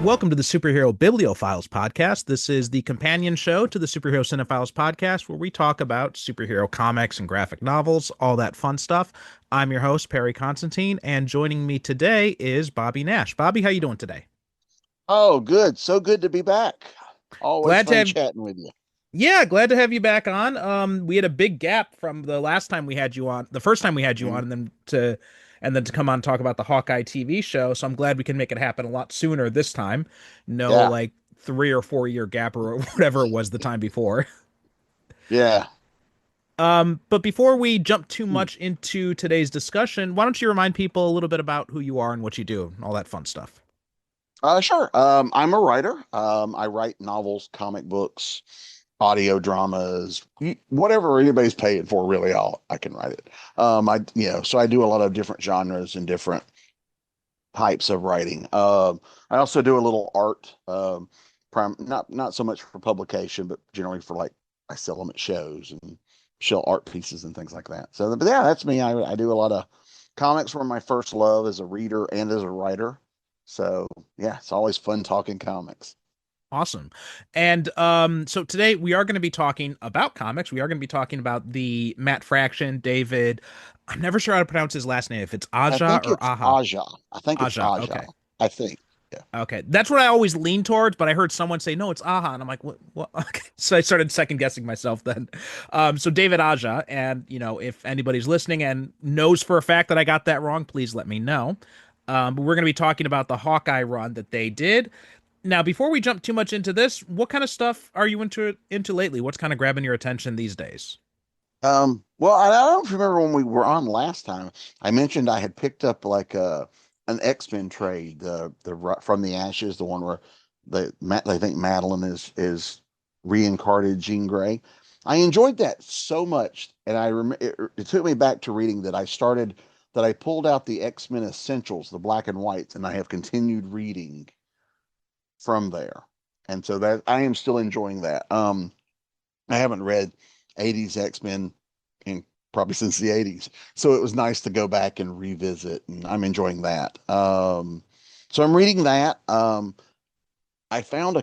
Welcome to the Superhero Bibliophiles podcast. This is the companion show to the Superhero Cinephiles podcast, where we talk about superhero comics and graphic novels, all that fun stuff. I'm your host, Perry Constantine, and joining me today is Bobby Nash. Bobby, how you doing today? Oh, good. So good to be back. Always Glad to fun have chatting with you. Yeah, glad to have you back on. We had a big gap from the last time we had you on, the first time we had you on, Mhm. and then to come on and talk about the Hawkeye TV show. So I'm glad we can make it happen a lot sooner this time. No, Yeah. like 3 or 4 year gap or whatever it was the time before. Yeah. But before we jump too Mm. much into today's discussion, why don't you remind people a little bit about who you are and what you do, and all that fun stuff. Sure. I'm a writer. I write novels, comic books, audio dramas, whatever anybody's paying for, really, I can write it. So I do a lot of different genres and different types of writing. I also do a little art, not so much for publication, but generally for like I sell them at shows and show art pieces and things like that. So, but yeah, that's me. I do a lot of comics were my first love as a reader and as a writer. So yeah, it's always fun talking comics. Awesome. And so today we are going to be talking about comics. We are going to be talking about the Matt Fraction, David. I'm never sure how to pronounce his last name, if it's I Aja think or it's Aja. Aja. I think it's Aja. Aja. Okay. I think. Yeah. Okay. That's what I always lean towards, but I heard someone say, no, it's Aja. And I'm like, what? Okay. So I started second guessing myself then. So David Aja. And, if anybody's listening and knows for a fact that I got that wrong, please let me know. But we're going to be talking about the Hawkeye run that they did. Now, before we jump too much into this, what kind of stuff are you into lately? What's kind of grabbing your attention these days? Well, I don't remember when we were on last time. I mentioned I had picked up like an X-Men trade, from the Ashes, the one where they think Madeline is reincarnated Jean Grey. I enjoyed that so much, and it took me back to reading that I pulled out the X-Men Essentials, the black and whites, and I have continued reading from there. And so that I am still enjoying that. I haven't read 80s X-Men in probably since the 80s. So it was nice to go back and revisit, and I'm enjoying that. So I'm reading that. I found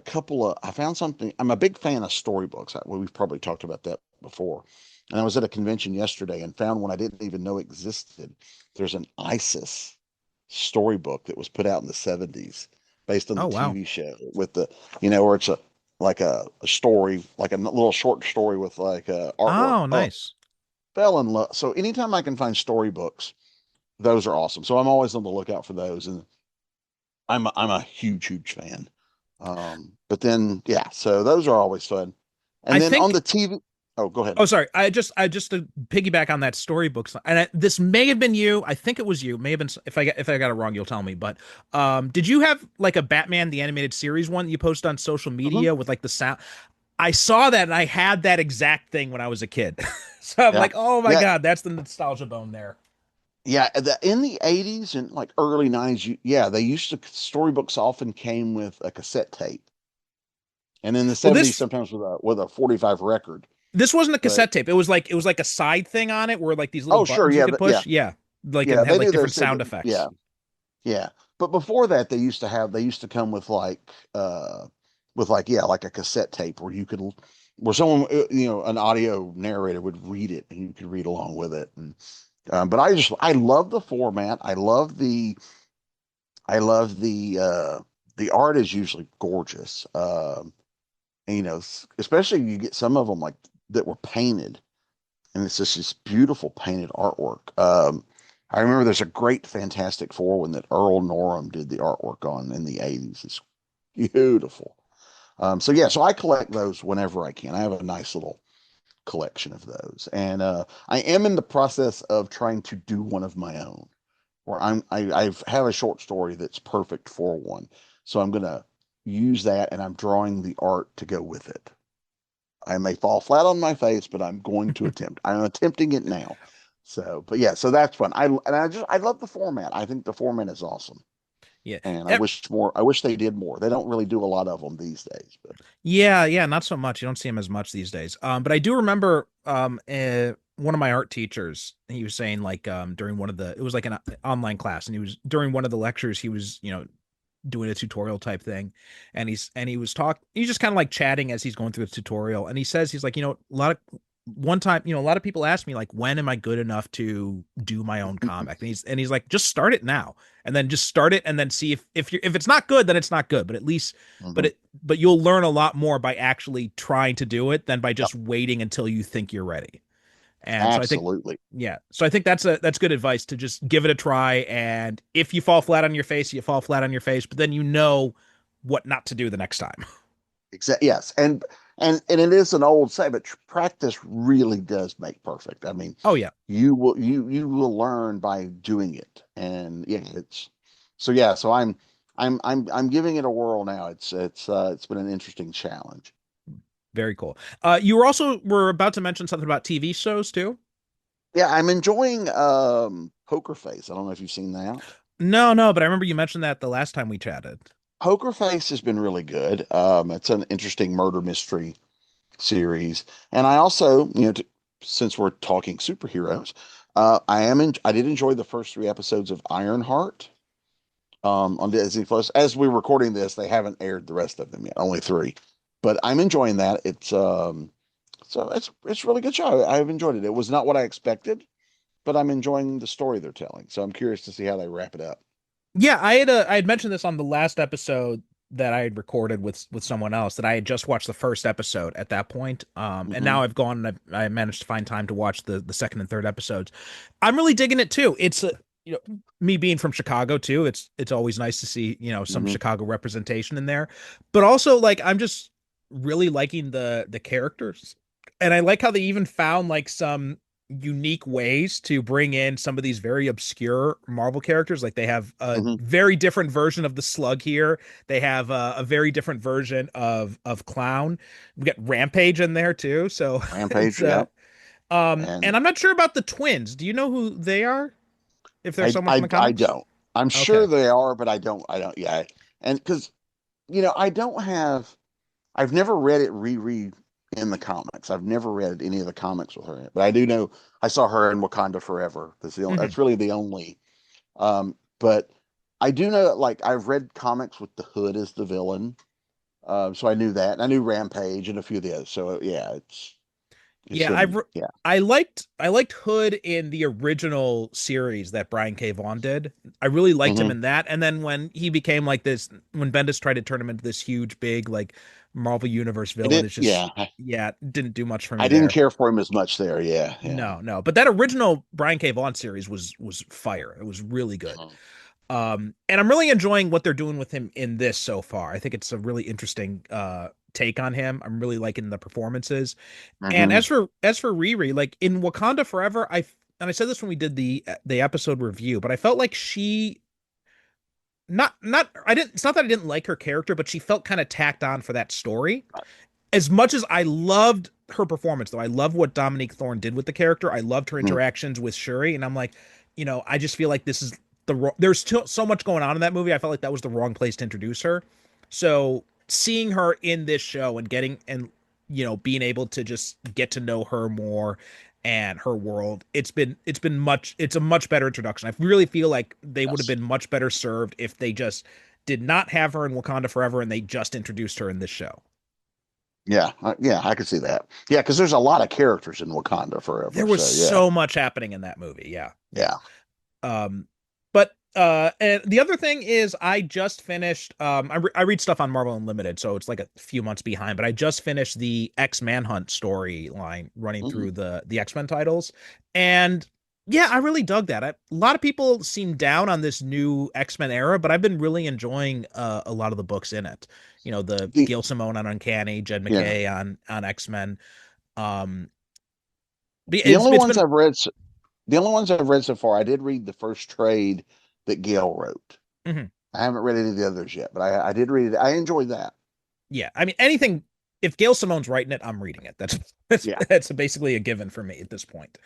something. I'm a big fan of storybooks. We've probably talked about that before. And I was at a convention yesterday and found one I didn't even know existed. There's an ISIS storybook that was put out in the 70s based on the Oh, wow. TV show with where it's a story, like a little short story with like artwork. Oh, Oh, nice. fell in love. So anytime I can find storybooks, those are awesome. So I'm always on the lookout for those, and I'm a huge fan. But then yeah, so those are always fun. And I then on think the TV, oh, go ahead. Oh, sorry. I just to piggyback on that storybook, and this may have been you. I think it was you. May have been. If I got it wrong, you'll tell me. But did you have like a Batman the animated series one that you posted on social Hmm. media with like the sound? I saw that and I had that exact thing when I was a kid. So I'm Yeah, like, oh my yeah, God, that's the nostalgia bone there. yeah. In the 80s and like early 90s, yeah, they used to storybooks often came with a cassette tape, and in the Well, 70s this sometimes with a 45 record. this wasn't a But cassette tape. It was like a side thing on it where like these little oh, sure, buttons you yeah, could yeah, push. Yeah. Like yeah, and had they like do different those too. sound But effects. yeah, yeah. But before that, they used to come with like yeah, like a cassette tape where someone an audio narrator would read it and you could read along with it. And but I love the format. I love the art is usually gorgeous. And, especially you get some of them like that were painted, and it's just this beautiful painted artwork. I remember there's a great Fantastic Four one that Earl Norham did the artwork on in the 80s. It's beautiful. So yeah, so I collect those whenever I can. I have a nice little collection of those, and I am in the process of trying to do one of my own, where I have a short story that's perfect for one. So I'm gonna use that, and I'm drawing the art to go with it. I may fall flat on my face, but I'm going to attempt. I'm attempting it now. So, but yeah, so that's fun. I love the format. I think the format is awesome, Yeah. and I wish they did more. They don't really do a lot of them these days, but Yeah, not so much. You don't see him as much these days. But I do remember one of my art teachers, he was saying like during one of the it was like an online class, and he was during one of the lectures he was, doing a tutorial type thing, and he's just kind of like chatting as he's going through the tutorial, and he says he's like, one time, a lot of people ask me like, when am I good enough to do my own comic? And he's like, just start it now, and then just start it, and then see if it's not good, then it's not good, but at least, Mhm. but you'll learn a lot more by actually trying to do it than by just waiting until you think you're ready. And so I think, Absolutely. yeah, so I think that's good advice to just give it a try. And if you fall flat on your face, you fall flat on your face, but then you know what not to do the next time. Exactly. Yes, and it is an old say, but practice really does make perfect. I mean, Oh yeah. you will learn by doing it, and yeah, it's so yeah. So I'm giving it a whirl now. It's been an interesting challenge. Very cool. You were about to mention something about TV shows too. Yeah, I'm enjoying Poker Face. I don't know if you've seen that. No, no, but I remember you mentioned that the last time we chatted. Poker Face has been really good. It's an interesting murder mystery series. And I also, since we're talking superheroes, I did enjoy the first three episodes of Ironheart on Disney Plus. As we're recording this, they haven't aired the rest of them yet, only three. But I'm enjoying that. It's a really good show. I've enjoyed it. It was not what I expected, but I'm enjoying the story they're telling. So I'm curious to see how they wrap it up. Yeah, I had mentioned this on the last episode that I had recorded with someone else, that I had just watched the first episode at that point. And Hmm. now I've gone and I managed to find time to watch the second and third episodes. I'm really digging it too. It's me being from Chicago too. It's always nice to see, some Hmm. Chicago representation in there. But also like I'm just really liking the characters. And I like how they even found like some unique ways to bring in some of these very obscure Marvel characters. Like they have a Hmm. very different version of the Slug here. They have a very different version of Clown. We got Rampage in there too. So Rampage, it's yep. And and I'm not sure about the twins. Do you know who they are? If they're someone from the I comics? don't. I'm sure Okay. they are, but I don't. Yeah, and because I don't have. I've never read it reread in the comics. I've never read any of the comics with her in it, but I do know I saw her in Wakanda Forever. Hmm. That's really the only. But I do know, like I've read comics with the Hood as the villain, so I knew that, and I knew Rampage and a few of the others. So yeah, it's Yeah, been yeah. I liked Hood in the original series that Brian K. Vaughan did. I really liked him Hmm. in that. And then when he became like this, when Bendis tried to turn him into this huge, big like Marvel Universe I villain, did, it's just yeah. yeah, didn't do much for I me didn't there. care for him as much there. Yeah, yeah. No, no. But that original Brian K. Vaughan series was fire. It was really good. Mhm. And I'm really enjoying what they're doing with him in this so far. I think it's a really interesting take on him. I'm really liking the performances. And Hmm. as for Riri, like in Wakanda Forever, and I said this when we did the episode review, but I felt like she not I didn't it's not that I didn't like her character, but she felt kind of tacked on for that story. As much as I loved her performance, though, I love what Dominique Thorne did with the character. I loved her interactions with Shuri, and I'm like, I just feel like this is there's still so much going on in that movie. I felt like that was the wrong place to introduce her. So seeing her in this show and being able to just get to know her more and her world, it's a much better introduction. I really feel like they would have Yes. been much better served if they just did not have her in Wakanda Forever and they just introduced her in this show. Yeah, yeah, I could see that. Yeah, because there's a lot of characters in Wakanda Forever. There was So yeah, so much happening in that movie. Yeah. Yeah. yeah. But and the other thing is I just finished I read stuff on Marvel Unlimited, so it's like a few months behind, but I just finished the X Manhunt storyline running Mhm. through the X-Men titles. And yeah, I really dug that. A lot of people seem down on this new X-Men era, but I've been really enjoying a lot of the books in it. The The Gail Simone on Uncanny, Jed yeah, McKay on X-Men. Um the it's only it's ones been I've read, the only ones I've read so far, I did read the first trade that Gail wrote. mhm. I haven't read any of the others yet, but I did read it. I enjoyed that. Yeah, I mean anything. If Gail Simone's writing it, I'm reading it. Yeah. That's basically a given for me at this point.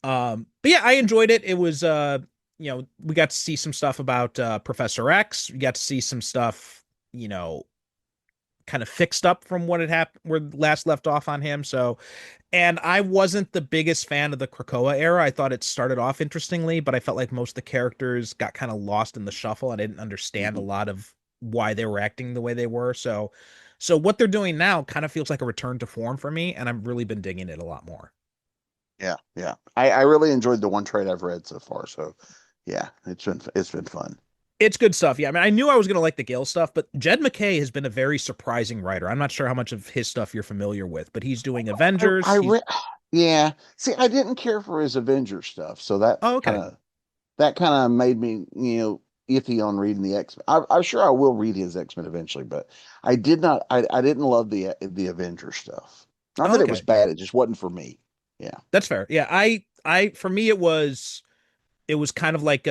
But yeah, I enjoyed it. It was we got to see some stuff about Professor X. We got to see some stuff, you know, kind of fixed up from what had happened where last left off on him. So, and I wasn't the biggest fan of the Krakoa era. I thought it started off interestingly, but I felt like most of the characters got kind of lost in the shuffle. I didn't understand a Hmm. lot of why they were acting the way they were. So what they're doing now kind of feels like a return to form for me, and I've really been digging it a lot more. Yeah, yeah. I really enjoyed the one trade I've read so far. So yeah, it's been fun. It's good stuff. Yeah, I mean, I knew I was gonna like the Gale stuff, but Jed McKay has been a very surprising writer. I'm not sure how much of his stuff you're familiar with, but he's doing Avengers. I He's read, yeah. See, I didn't care for his Avengers stuff, so Oh, okay. that kind of made me, iffy on reading the X. I'm sure I will read his X-Men eventually, but I did not. I didn't love the Avengers stuff. Not Oh, that it was okay. bad; it just wasn't for me. Yeah. That's fair. Yeah, I for me it was kind of like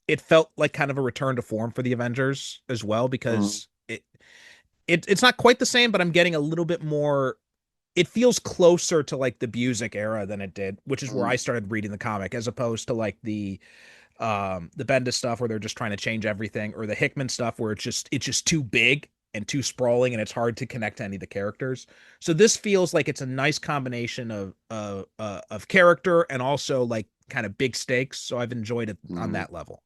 it felt like kind of a return to form for the Avengers as well Mhm. because it's not quite the same, but I'm getting a little bit more. It feels closer to like the Busiek era than it did, which is where I Mhm. started reading the comic, as opposed to like the Bendis stuff where they're just trying to change everything, or the Hickman stuff where it's just too big and too sprawling and it's hard to connect to any of the characters. So this feels like it's a nice combination of character and also like kind of big stakes. So I've enjoyed it on Mhm. that level.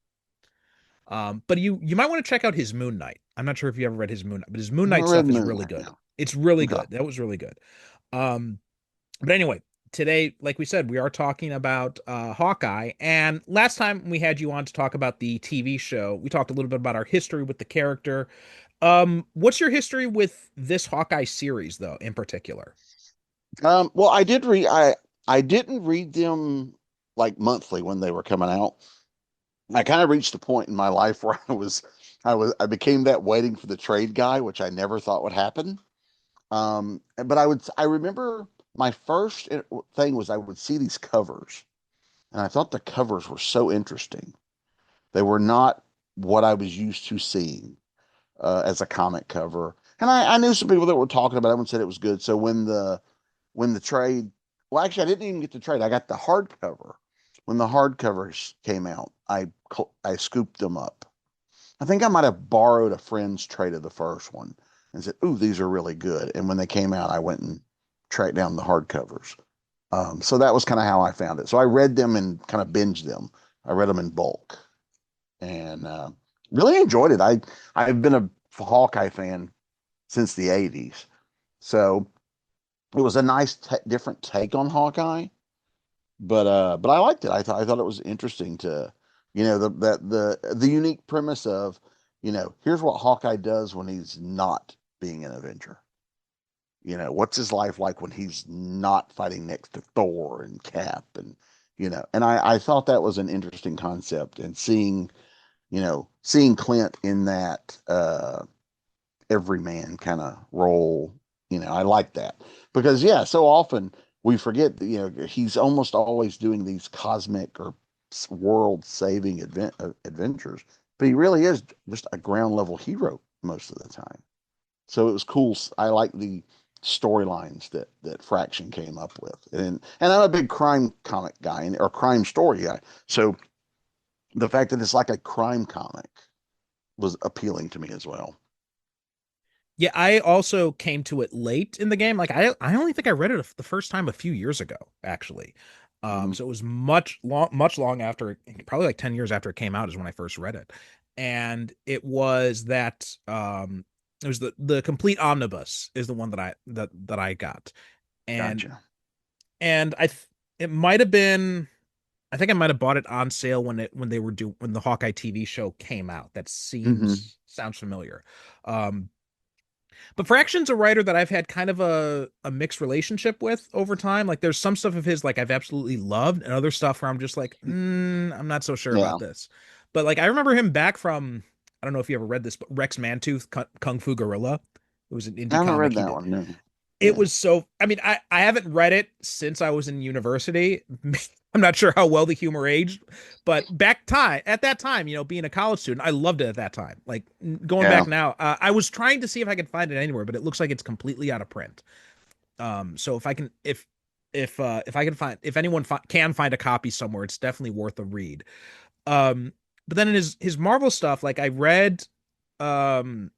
But you might want to check out his Moon Knight. I'm not sure if you ever read his Moon Knight, but his Moon I haven't Knight read stuff is Moon really Knight good. now. It's really Okay. good. That was really good. Um, but anyway, today, like we said, we are talking about Hawkeye. And last time we had you on to talk about the TV show, we talked a little bit about our history with the character. What's your history with this Hawkeye series, though, in particular? Well, I didn't read them like monthly when they were coming out. I kind of reached a point in my life where I became that waiting for the trade guy, which I never thought would happen. But I remember my first thing was I would see these covers, and I thought the covers were so interesting. They were not what I was used to seeing as a comic cover, and I knew some people that were talking about it and said it was good. So when the trade, well, actually, I didn't even get the trade. I got the hardcover. When the hardcovers came out, I scooped them up. I think I might have borrowed a friend's trade of the first one and said, "Ooh, these are really good." And when they came out, I went and tracked down the hardcovers. So that was kind of how I found it. So I read them and kind of binged them. I read them in bulk and really enjoyed it. I've been a Hawkeye fan since the '80s, so it was a nice different take on Hawkeye. But I liked it. I thought it was interesting to, the unique premise of, here's what Hawkeye does when he's not being an Avenger. What's his life like when he's not fighting next to Thor and Cap and I thought that was an interesting concept and seeing Clint in that everyman kind of role, I like that because yeah, so often we forget that he's almost always doing these cosmic or world saving adventures, but he really is just a ground level hero most of the time. So it was cool. I like the storylines that Fraction came up with, and I'm a big crime comic guy or crime story guy. So the fact that it's like a crime comic was appealing to me as well. Yeah, I also came to it late in the game. Like I only think I read it the first time a few years ago, actually. Mhm. So it was much long after, probably like 10 years after it came out is when I first read it. And it was that it was the complete omnibus is the one that I got. And Gotcha. and it might have been, I think I might have bought it on sale when the Hawkeye TV show came out. That Hmm. sounds familiar. Um but Fraction's a writer that I've had kind of a mixed relationship with over time. Like there's some stuff of his like I've absolutely loved, and other stuff where I'm just like, I'm not so sure Yeah. about this. But like I remember him back from, I don't know if you ever read this, but Rex Mantooth Kung Fu Gorilla. It was an I indie haven't comic read he that did. one. No. It Yeah. was so, I mean, I haven't read it since I was in university. I'm not sure how well the humor aged, but at that time, being a college student, I loved it at that time. Like going Yeah. back now, I was trying to see if I could find it anywhere, but it looks like it's completely out of print. So if I can, if I can find, if anyone can find a copy somewhere, it's definitely worth a read. But then in his Marvel stuff, like I read, um,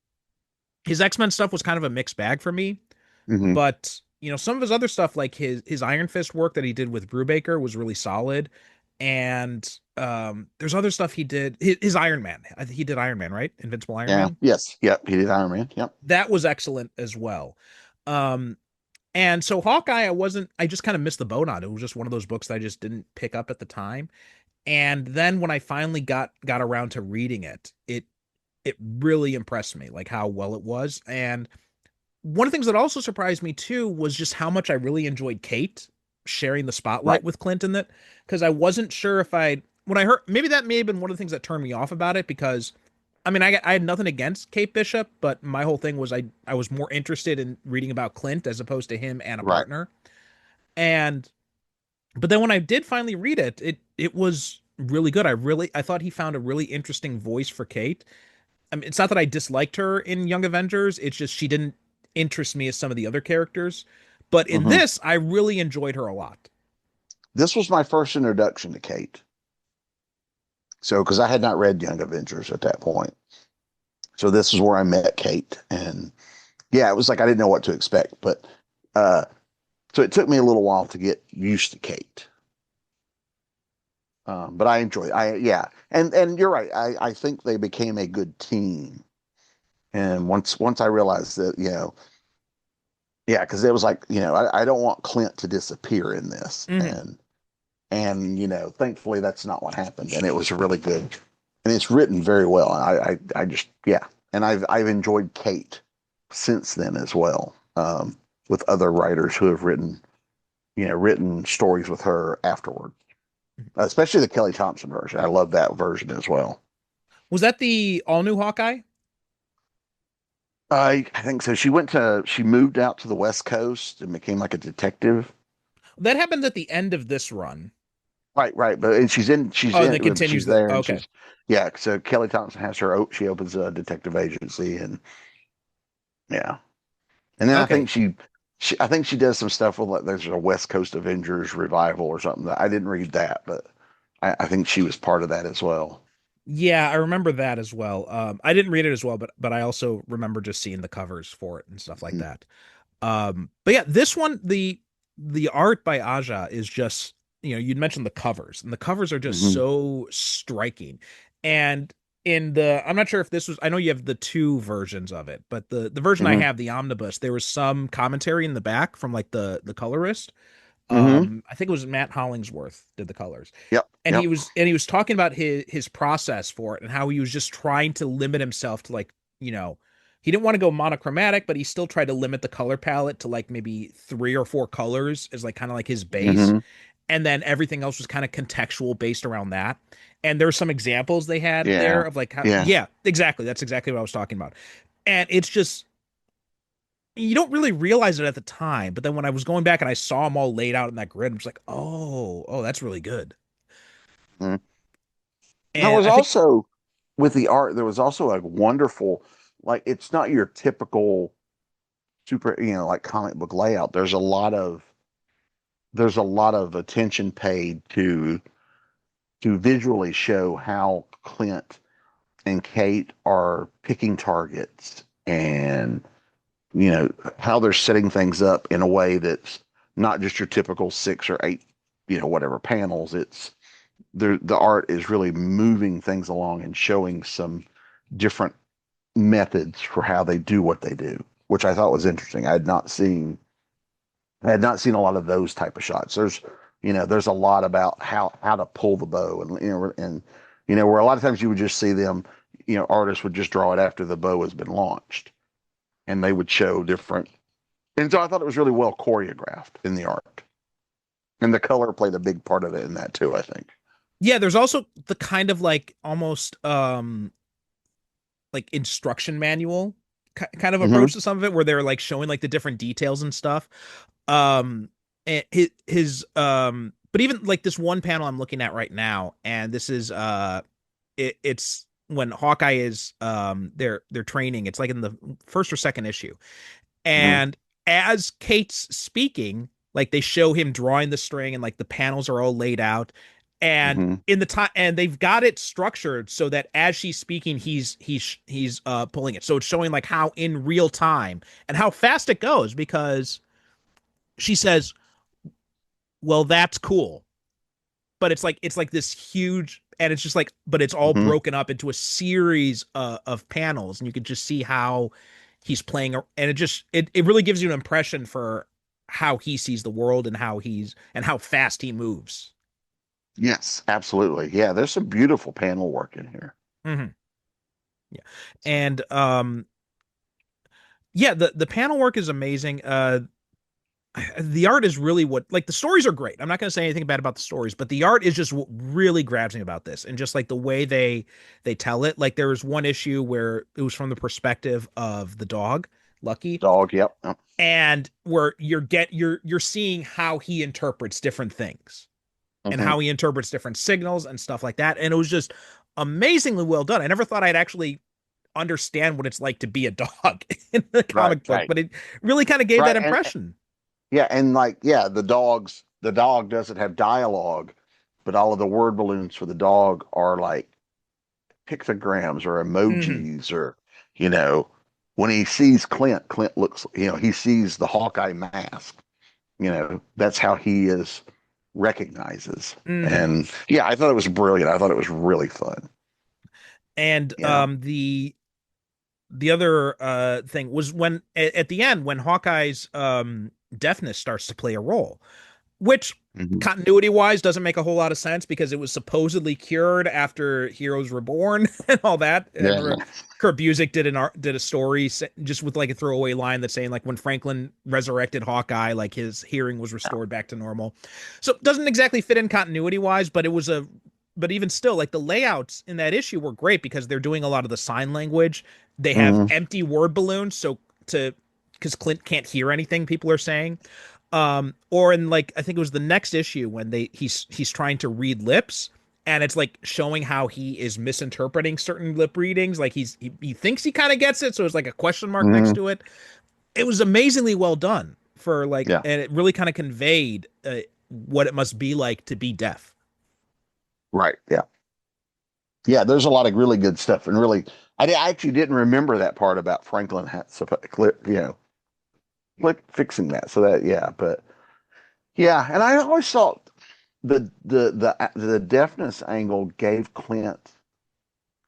his X-Men stuff was kind of a mixed bag for me, Hmm. but some of his other stuff, like his Iron Fist work that he did with Brubaker, was really solid. and there's other stuff he did. His Iron Man. I think he did Iron Man, right? Invincible Iron Yeah. Man. Yes. Yep. He did Iron Man. Yep. That was excellent as well. Um, and so Hawkeye, I just kind of missed the boat on it. It was just one of those books that I just didn't pick up at the time. And then when I finally got around to reading it, it really impressed me, like how well it was. And one of the things that also surprised me too was just how much I really enjoyed Kate sharing the Right. spotlight with Clint in it, because I wasn't sure if I when I heard, maybe that may have been one of the things that turned me off about it, because I mean I had nothing against Kate Bishop, but my whole thing was I was more interested in reading about Clint as opposed to him and a Right. partner. And but then when I did finally read it, it was really good. I thought he found a really interesting voice for Kate. I mean, it's not that I disliked her in Young Avengers. It's just she didn't interest me as some of the other characters. But in Hmm. this, I really enjoyed her a lot. This was my first introduction to Kate. So, because I had not read Young Avengers at that point. So this is where I met Kate. And yeah, it was like I didn't know what to expect. But uh so it took me a little while to get used to Kate. But I enjoyed yeah. And you're right. I think they became a good team. And once I realized that, yeah, because it was like, I don't want Clint to disappear in this. Hmm. And thankfully that's not what happened. And it was really good. And it's written very well. And I just yeah. And I've enjoyed Kate since then as well. With other writers who have written stories with her afterward, especially the Kelly Thompson version. I love that version as well. Was that the all new Hawkeye? I think so. She moved out to the West Coast and became like a detective. That happens at the end of this run. Right, right. But and Oh, and then continues she's the. there and Okay. she's yeah. So Kelly Thompson has she opens a detective agency and yeah. And then Okay. I think she does some stuff with like there's a West Coast Avengers revival or something. That I didn't read that, but I think she was part of that as well. Yeah, I remember that as well. I didn't read it as well, but I also remember just seeing the covers for it and stuff like Mhm. that. But yeah, this one, the art by Aja is just, you'd mentioned the covers, and the covers are just Mhm. so striking. And I'm not sure if this was, I know you have the two versions of it, but the version I Mhm. have, the omnibus, there was some commentary in the back from like the colorist. Mhm. I think it was Matt Hollingsworth did the colors, Yep. and he Yep. was talking about his process for it and how he was just trying to limit himself to, like, he didn't want to go monochromatic, but he still tried to limit the color palette to like maybe three or four colors as like kind of like his base, Mhm. and then everything else was kind of contextual based around that. And there's some examples they had there Yeah. of like how, Yeah. yeah, exactly, that's exactly what I was talking about. And it's just, you don't really realize it at the time, but then when I was going back and I saw them all laid out in that grid, I'm just like, oh, that's really good. Mhm. There And was I think, also with the art, there was also a wonderful, like it's not your typical super, like comic book layout. There's a lot of attention paid to visually show how Clint and Kate are picking targets and how they're setting things up in a way that's not just your typical 6 or 8 whatever panels. It's the art is really moving things along and showing some different methods for how they do what they do, which I thought was interesting. I had not seen a lot of those type of shots. There's a lot about how to pull the bow, and where a lot of times you would just see them, artists would just draw it after the bow has been launched, and they would show different. And so I thought it was really well choreographed in the art, and the color played a big part of it in that too. I think. yeah, there's also the kind of like almost like instruction manual kind of Hmm. approach to some of it, where they're like showing like the different details and stuff. And but even like this one panel I'm looking at right now, and this is it's when Hawkeye is they're training. It's like in the first or second issue, Hmm. and as Kate's speaking, like they show him drawing the string, and like the panels are all laid out, and Hmm. in the time, and they've got it structured so that as she's speaking, he's pulling it, so it's showing like how in real time and how fast it goes, because she says, well, that's cool. but it's like this huge, and it's just like, but it's all Hmm. broken up into a series of panels, and you can just see how he's playing, and it really gives you an impression for how he sees the world and how fast he moves. Yes, absolutely. Yeah, there's some beautiful panel work in here. Hmm. Yeah, and yeah, the panel work is amazing. The art is really what, like, the stories are great. I'm not going to say anything bad about the stories, but the art is just what really grabs me about this, and just like the way they tell it. Like there was one issue where it was from the perspective of the dog, Lucky, Dog, yep. Yep. and where you're seeing how he interprets different things and Hmm. how he interprets different signals and stuff like that. And it was just amazingly well done. I never thought I'd actually understand what it's like to be a dog in the Right, comic book, right, but it really kind of gave that right. impression. Yeah, and like, yeah, the dog doesn't have dialogue, but all of the word balloons for the dog are like pictograms or Hmm. emojis, or, you know, when he sees Clint, Clint looks, he sees the Hawkeye mask, that's how he is recognizes. Hmm. And yeah, I thought it was brilliant. I thought it was really fun. And Yeah. the other thing was when at the end when Hawkeye's deafness starts to play a role, which Hmm. continuity wise doesn't make a whole lot of sense because it was supposedly cured after Heroes Reborn and all that. And Yeah. Kurt Busiek did a story just with like a throwaway line that's saying like when Franklin resurrected Hawkeye, like his hearing was restored back to normal. So it doesn't exactly fit in continuity wise, but it was a but even still, like the layouts in that issue were great because they're doing a lot of the sign language. They have Hmm. empty word balloons, so to because Clint can't hear anything people are saying. Or in like I think it was the next issue when he's trying to read lips, and it's like showing how he is misinterpreting certain lip readings. Like he thinks he kind of gets it, so it's like a question mark next Hmm. to it. It was amazingly well done for like, Yeah. and it really kind of conveyed what it must be like to be deaf. Right. Yeah. Yeah, there's a lot of really good stuff, and really, I actually didn't remember that part about Franklin fixing that. So that, yeah, but yeah, and I always thought the deafness angle gave Clint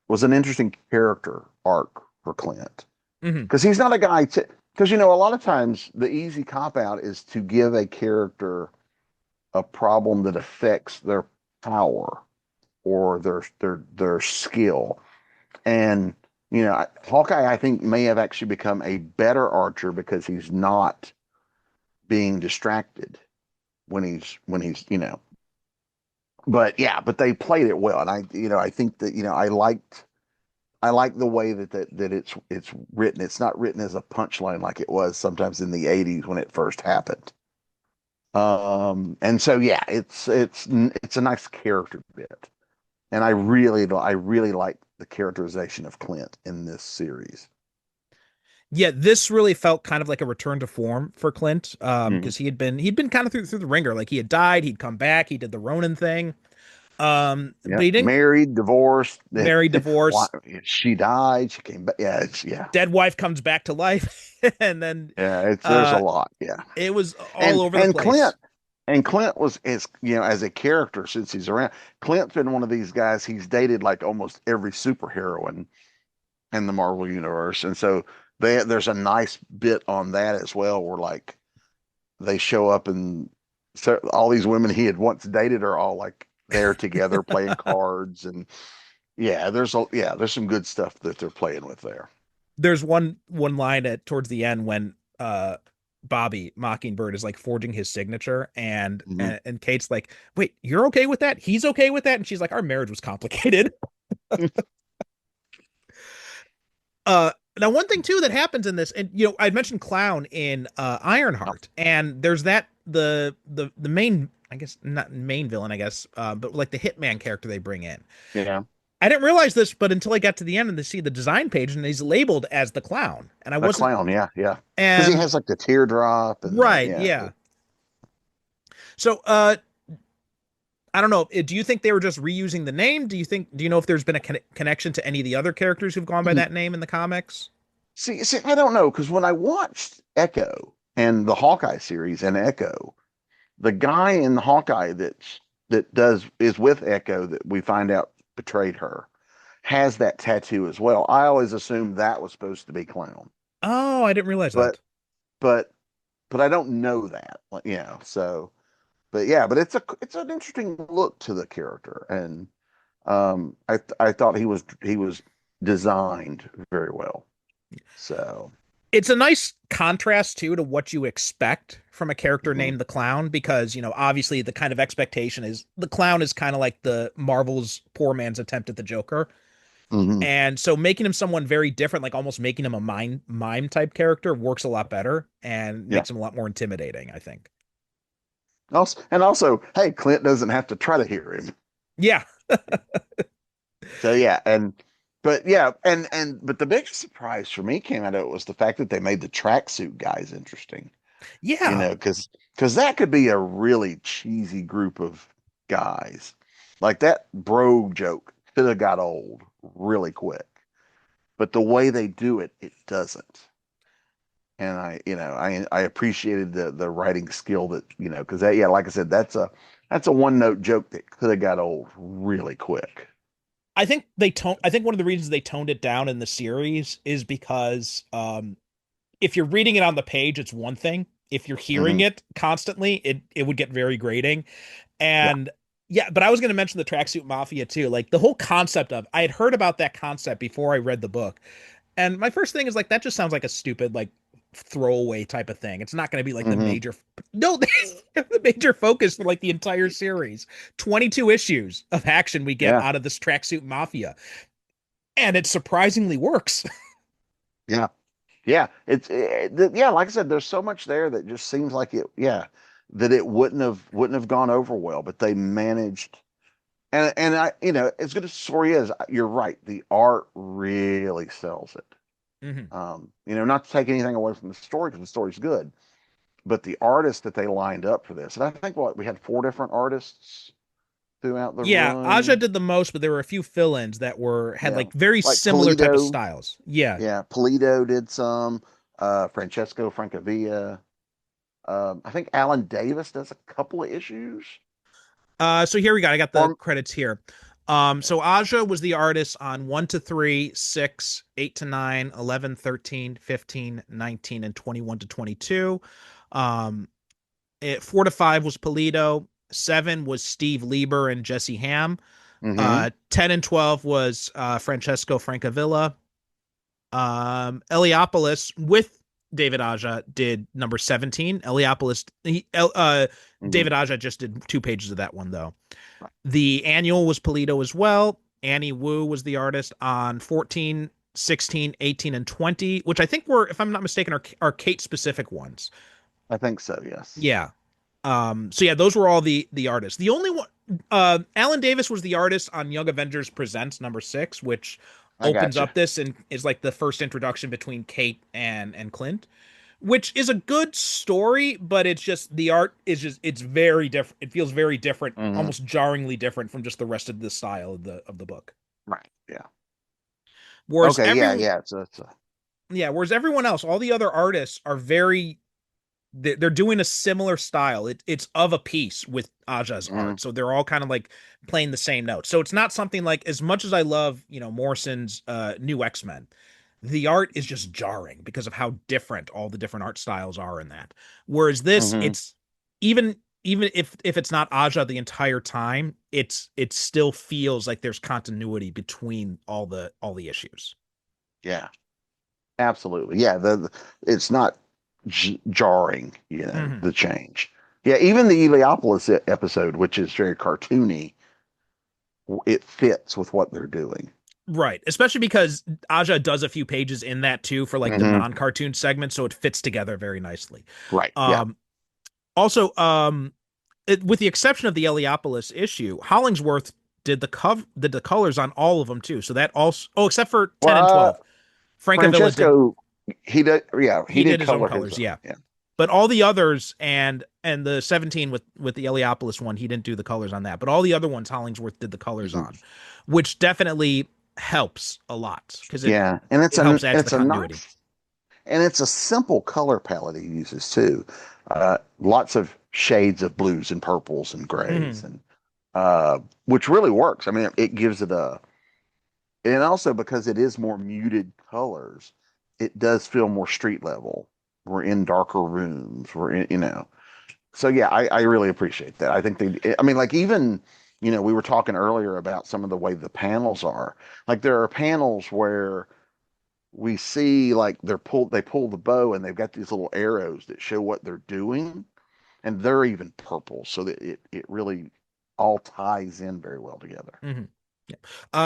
was an interesting character arc for Clint, Hmm. because he's not a guy to, because a lot of times the easy cop out is to give a character a problem that affects their power or their skill. And Hawkeye, I think, may have actually become a better archer because he's not being distracted when he's. But yeah, but they played it well, and I think that I like the way that it's written. It's not written as a punchline like it was sometimes in the '80s when it first happened. And so yeah, it's a nice character bit. And I really like the characterization of Clint in this series. Yeah, this really felt kind of like a return to form for Clint, Hmm. because he'd been kind of through the ringer. Like he had died, he'd come back, he did the Ronin thing, Yeah, but he didn't married, divorced. marry, Why divorce, she died? She came back. Yeah, yeah, dead wife comes back to life, and then yeah. There's a uh, lot. Yeah, it was all and over the and Clint place. and Clint was as a character since he's around. Clint's been one of these guys. He's dated like almost every superheroine in the Marvel universe, and so there's a nice bit on that as well, where like they show up and so all these women he had once dated are all like there together playing cards, and there's some good stuff that they're playing with there. There's one line at towards the end when Bobby Mockingbird is like forging his signature, and Hmm. and Kate's like, "Wait, you're okay with that? He's okay with that?" And she's like, "Our marriage was complicated." Now one thing too that happens in this, and I mentioned Clown in Ironheart, and there's that the main, I guess not main villain, I guess, but like the hitman character they bring in. Yeah, I didn't realize this, but until I got to the end and to see the design page, and he's labeled as the Clown, and I the wasn't. clown. Yeah, yeah, because he And has like the teardrop and right, yeah. So, I don't know. Do you think they were just reusing the name? Do you know if there's been a connection to any of the other characters who've gone by that name in the comics? see, I don't know, because when I watched Echo and the Hawkeye series and Echo, the guy in Hawkeye that does is with Echo that we find out betrayed her has that tattoo as well. I always assumed that was supposed to be Clown, Oh, I didn't realize but that. but but I don't know that. Like, so but yeah, but it's an interesting look to the character, and I thought he was designed very well. So It's a nice contrast too to what you expect from a character mhm, named the Clown, because obviously the kind of expectation is the Clown is kind of like the Marvel's poor man's attempt at the Joker. mhm, And so making him someone very different, like almost making him a mime type character, works a lot better and yeah. makes him a lot more intimidating, I think. Also, hey, Clint doesn't have to try to hear him. Yeah. So yeah, but the biggest surprise for me came out of it was the fact that they made the tracksuit guys interesting. Yeah. Because that could be a really cheesy group of guys. Like that bro joke could have got old really quick. But the way they do it, it doesn't. And I appreciated the writing skill that, because that, yeah, like I said, that's a one note joke that could have got old really quick. I think one of the reasons they toned it down in the series is because if you're reading it on the page, it's one thing. If you're hearing Hmm. it constantly, it would get very grating. Yeah. And yeah, but I was going to mention the tracksuit mafia too. Like the whole concept of I had heard about that concept before I read the book. And my first thing is like that just sounds like a stupid like throwaway type of thing. It's not going to be like the Hmm. major no the major focus for like the entire series. 22 issues of action we get Yeah. out of this tracksuit mafia. And it surprisingly works. Yeah. Yeah. Yeah, like I said, there's so much there that just seems like that it wouldn't have gone over well, but they managed. And I, as good as the story is, you're right. The art really sells it. Mhm. Not to take anything away from the story because the story's good, but the artists that they lined up for this, and I think we had four different artists throughout the Yeah, Aja run. did the most, but there were a few fill-ins that were had Yeah, like very like similar type of Polito. styles. Yeah. Yeah, Polito did some. Francesco Francavilla. I think Alan Davis does a couple of issues. So here we got. I got the Or credits here. So Aja was the artist on 1 to 3, 6, 8 to 9, 11, 13, 15, 19, and 21 to 22. 4 to 5 was Polito. 7 was Steve Lieber and Jesse Ham. mm-hmm, 10 and 12 was Francesco Francavilla. Eliopoulos with David Aja did number 17. mm-hmm. David Aja just did 2 pages of that one, though. The annual was Polito as well. Annie Wu was the artist on 14, 16, 18, and 20, which I think were, if I'm not mistaken, are Kate specific ones. I think so. Yes, Yeah. So yeah, those were all the artists. The only one Alan Davis was the artist on Young Avengers Presents number 6, which I opens got you. up this and is like the first introduction between Kate and Clint, which is a good story, but it's just the art is just it's very different. It feels very different, Hmm. almost jarringly different from just the rest of the style of the book. Right. Yeah. Whereas Okay. Yeah. every Yeah. yeah, whereas everyone else, all the other artists are very they're doing a similar style. It's of a piece with Aja's Mhm. art, so they're all kind of like playing the same note. So it's not something like as much as I love Morrison's New X-Men, the art is just jarring because of how different all the different art styles are in that. Whereas this, Hmm. it's even if it's not Aja the entire time, it still feels like there's continuity between all the issues. Yeah. Absolutely. Yeah. It's not jarring, Mhm. the change. Yeah. Even the Eliopolis episode, which is very cartoony, it fits with what they're doing. Right, especially because Aja does a few pages in that too for like the Hmm. non-cartoon segment, so it fits together very nicely. Right. Yeah. Um, Also, with the exception of the Heliopolis issue, Hollingsworth did the colors on all of them too. So that also, oh, except for 10 and Well, 12, Francavilla did Francesco, he did. Yeah. He he did did his own color his colors, own. yeah. Yeah. But all the others and the 17 with the Heliopolis one, he didn't do the colors on that. But all the other ones, Hollingsworth did the colors Mhm. on, which definitely helps a lot because it Yeah. And it helps add to the it's a continuity. nice, and it's a simple color palette he uses too. Lots of shades of blues and purples and grays, Mhm. and which really works. I mean, it gives it a, and also because it is more muted colors, it does feel more street level. We're in darker rooms. We're in, So yeah, I really appreciate that. I think I mean, like even, we were talking earlier about some of the way the panels are. Like there are panels where we see like they pull the bow and they've got these little arrows that show what they're doing, and they're even purple, so that it really all ties in very well together. Hmm. Yeah.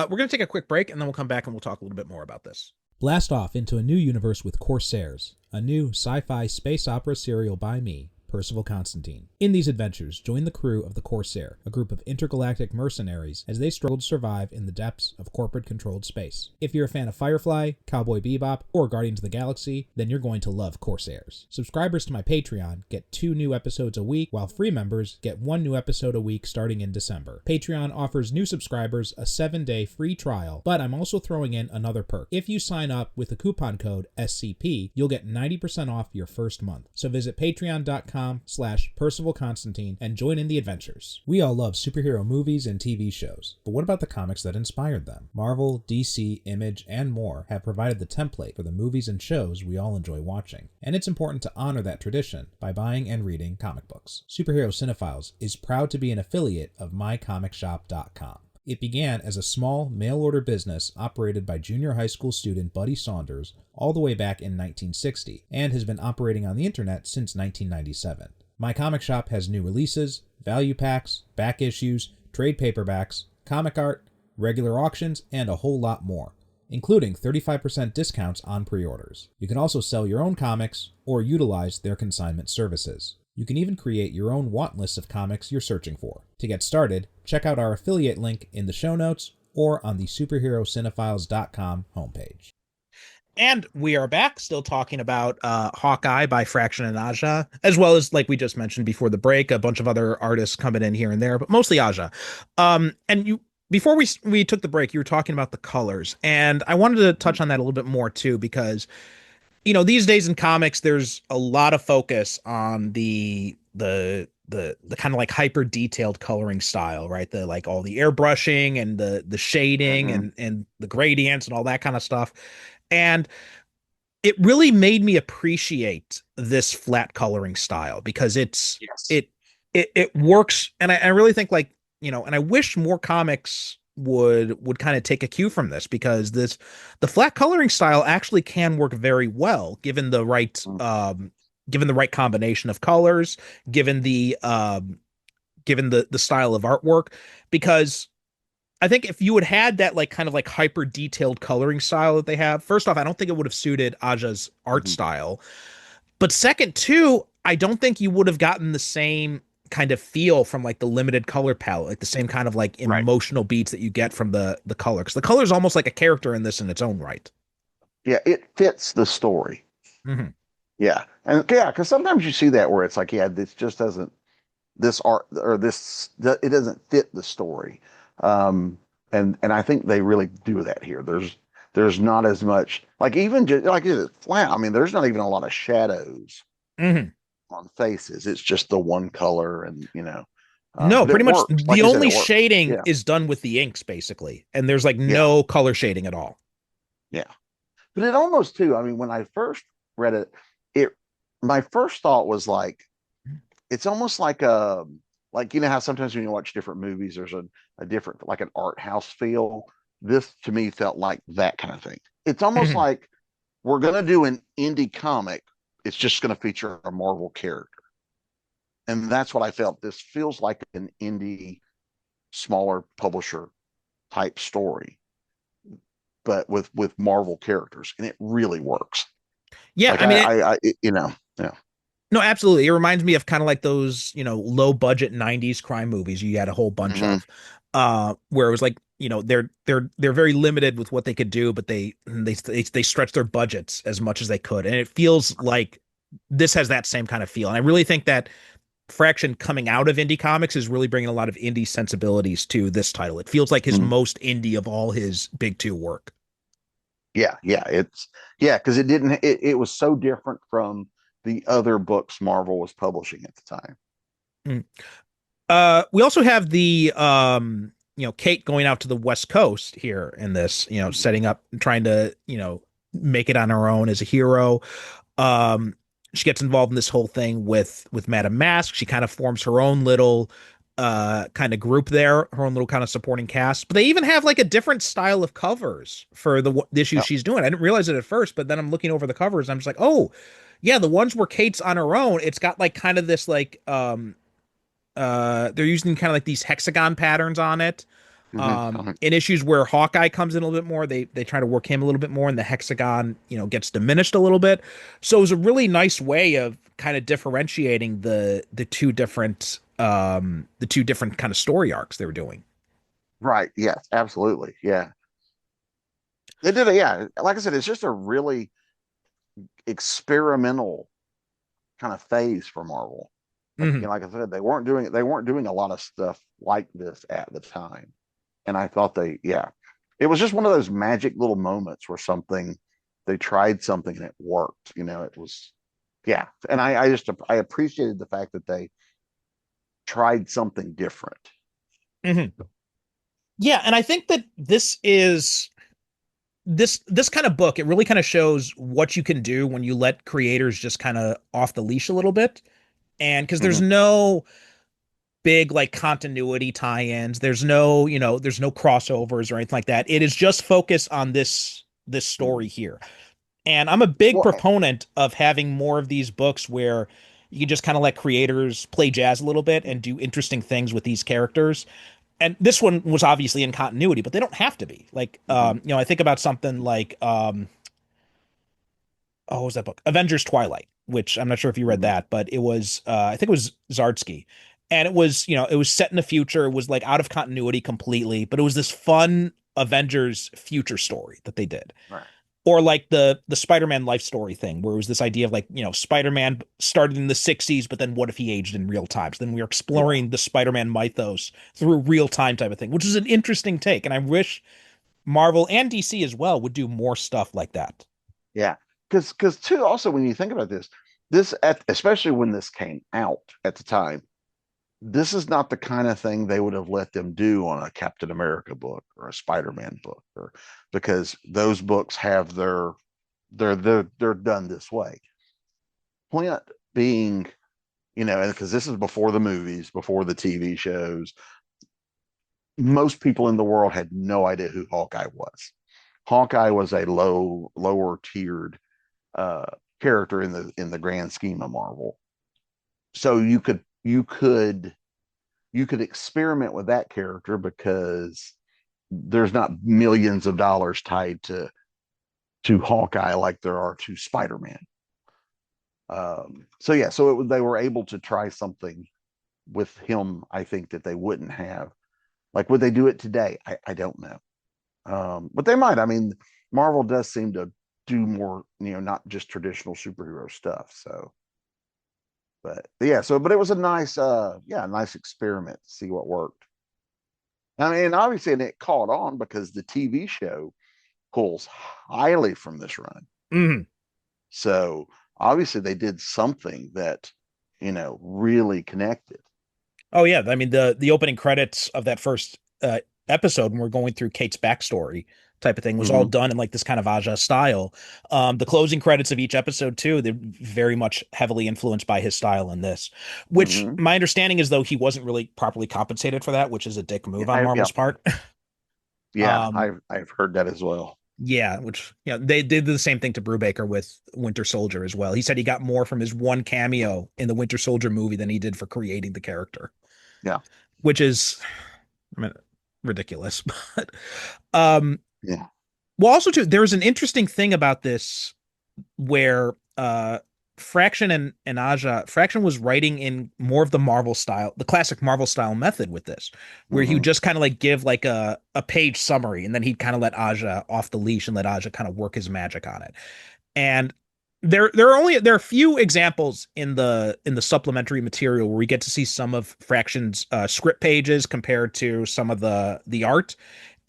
We're going to take a quick break and then we'll come back and we'll talk a little bit more about this. Blast off into a new universe with Corsairs, a new sci-fi space opera serial by me, Percival Constantine. In these adventures, join the crew of the Corsair, a group of intergalactic mercenaries, as they struggle to survive in the depths of corporate-controlled space. If you're a fan of Firefly, Cowboy Bebop, or Guardians of the Galaxy, then you're going to love Corsairs. Subscribers to my Patreon get 2 new episodes a week, while free members get 1 new episode a week starting in December. Patreon offers new subscribers a 7-day free trial, but I'm also throwing in another perk. If you sign up with the coupon code SCP, you'll get 90% off your first month. So visit patreon.com/Percival Constantine and join in the adventures. We all love superhero movies and TV shows, but what about the comics that inspired them? Marvel, DC, Image, and more have provided the template for the movies and shows we all enjoy watching, and it's important to honor that tradition by buying and reading comic books. Superhero Cinephiles is proud to be an affiliate of mycomicshop.com. It began as a small mail-order business operated by junior high school student Buddy Saunders all the way back in 1960, and has been operating on the internet since 1997. My Comic Shop has new releases, value packs, back issues, trade paperbacks, comic art, regular auctions, and a whole lot more, including 35% discounts on pre-orders. You can also sell your own comics or utilize their consignment services. You can even create your own want list of comics you're searching for. To get started, check out our affiliate link in the show notes or on the superherocinephiles.com homepage. And we are back, still talking about Hawkeye by Fraction and Aja, as well as, like we just mentioned before the break, a bunch of other artists coming in here and there, but mostly Aja. And you, before we took the break, you were talking about the colors, and I wanted to touch on that a little bit more too, because these days in comics, there's a lot of focus on the kind of like hyper detailed coloring style, right? The like all the airbrushing and the shading Mm-hmm. and the gradients and all that kind of stuff. And it really made me appreciate this flat coloring style because Yes. it works. And I really think like, and I wish more comics would kind of take a cue from this, because the flat coloring style actually can work very well given the right combination of colors, given the style of artwork. Because I think if you had that like kind of like hyper detailed coloring style that they have, first off, I don't think it would have suited Aja's art Mm-hmm. style. But second, too, I don't think you would have gotten the same kind of feel from like the limited color palette, like the same kind of like Right. emotional beats that you get from the color. Because the color is almost like a character in this in its own right. Yeah, it fits the story. Hmm. Yeah, and yeah, because sometimes you see that where it's like, yeah, this just doesn't, this art or this, it doesn't fit the story. And I think they really do that here. There's not as much, like even just like it's flat. I mean, there's not even a lot of shadows Hmm. on faces. It's just the one color, and No, but it pretty much works. the Like you said, only it works. shading Yeah, is done with the inks, basically. And there's like yeah, no color shading at all. yeah. But it almost too. I mean, when I first read it, it my first thought was like, it's almost like how sometimes when you watch different movies, there's a different, like an art house feel. This to me felt like that kind of thing. It's almost Mhm. like we're gonna do an indie comic. It's just gonna feature a Marvel character, and that's what I felt. This feels like an indie, smaller publisher type story, but with Marvel characters, and it really works. Yeah, Like I mean, yeah. no, absolutely. It reminds me of kind of like those, low budget 90s crime movies you had a whole bunch Hmm. of, where it was like, they're very limited with what they could do, but they stretch their budgets as much as they could. And it feels like this has that same kind of feel. And I really think that Fraction coming out of indie comics is really bringing a lot of indie sensibilities to this title. It feels like his most indie of all his big two work. Yeah, because it was so different from the other books Marvel was publishing at the time. Mm. We also have the Kate going out to the West Coast here in this, Mhm. setting up, trying to, make it on her own as a hero. Um, she gets involved in this whole thing with Madame Mask. She kind of forms her own little kind of group there, her own little kind of supporting cast. But they even have like a different style of covers for the issues Yep. she's doing. I didn't realize it at first, but then I'm looking over the covers and I'm just like, oh, yeah, the ones where Kate's on her own, it's got like kind of this like they're using kind of like these hexagon patterns on it. Mhm. In issues where Hawkeye comes in a little bit more, they try to work him a little bit more, and the hexagon, gets diminished a little bit. So it was a really nice way of kind of differentiating the two different kind of story arcs they were doing. Right. Yes, absolutely. Yeah. They did it. Yeah. Like I said, it's just a really experimental kind of phase for Marvel. Hmm. Like I said, they weren't doing a lot of stuff like this at the time. And I thought yeah, it was just one of those magic little moments where they tried something and it worked. It was, yeah. And I appreciated the fact that they tried something different. Hmm. Yeah, and I think that this kind of book, it really kind of shows what you can do when you let creators just kind of off the leash a little bit. And because there's Hmm. no big like continuity tie-ins. There's no crossovers or anything like that. It is just focused on this story here. And I'm a big Well, proponent of having more of these books where you can just kind of let creators play jazz a little bit and do interesting things with these characters. And this one was obviously in continuity, but they don't have to be. Like mhm, I think about something like what was that book? Avengers Twilight, which I'm not sure if you read mhm, that, but it was I think it was Zardsky. And it was set in the future. It was like out of continuity completely, but it was this fun Avengers future story that they did. right. Or like the Spider-Man life story thing, where it was this idea of like, Spider-Man started in the 60s, but then what if he aged in real time? So then we are Yeah, exploring the Spider-Man mythos through real time type of thing, which is an interesting take. And I wish Marvel and DC as well would do more stuff like that. yeah. Because too, also when you think about especially when this came out at the time, this is not the kind of thing they would have let them do on a Captain America book or a Spider-Man book, or because those books have they're done this way. Clint being, and because this is before the movies, before the TV shows, most people in the world had no idea who Hawkeye was. Hawkeye was a lower tiered uh, character in the grand scheme of Marvel. So you could experiment with that character because there's not millions of dollars tied to Hawkeye like there are to Spider-Man. So yeah, they were able to try something with him. I think that they wouldn't have. Like, would they do it today? I don't know. But they might. I mean, Marvel does seem to do more, not just traditional superhero stuff. So, but yeah, but it was a nice experiment to see what worked. I mean, obviously, and it caught on because the TV show pulls highly from this run. Mhm. So obviously, they did something that really connected. Oh yeah, I mean the opening credits of that first episode when we're going through Kate's backstory type of thing was all Hmm. done in like this kind of Aja style. The closing credits of each episode too, they're very much heavily influenced by his style in this, which Hmm. my understanding is though he wasn't really properly compensated for that, which is a dick Yeah, move on yeah, Marvel's part. yeah. Um, I've heard that as well. yeah, which they did the same thing to Brubaker with Winter Soldier as well. He said he got more from his one cameo in the Winter Soldier movie than he did for creating the character, Yeah, which is, I mean, ridiculous. But um, yeah. well, also too, there's an interesting thing about this where Fraction and Aja Fraction was writing in more of the Marvel style, the classic Marvel style method with this, where he would Hmm. just kind of like give like a page summary, and then he'd kind of let Aja off the leash and let Aja kind of work his magic on it. And there are a few examples in the supplementary material where we get to see some of Fraction's script pages compared to some of the art,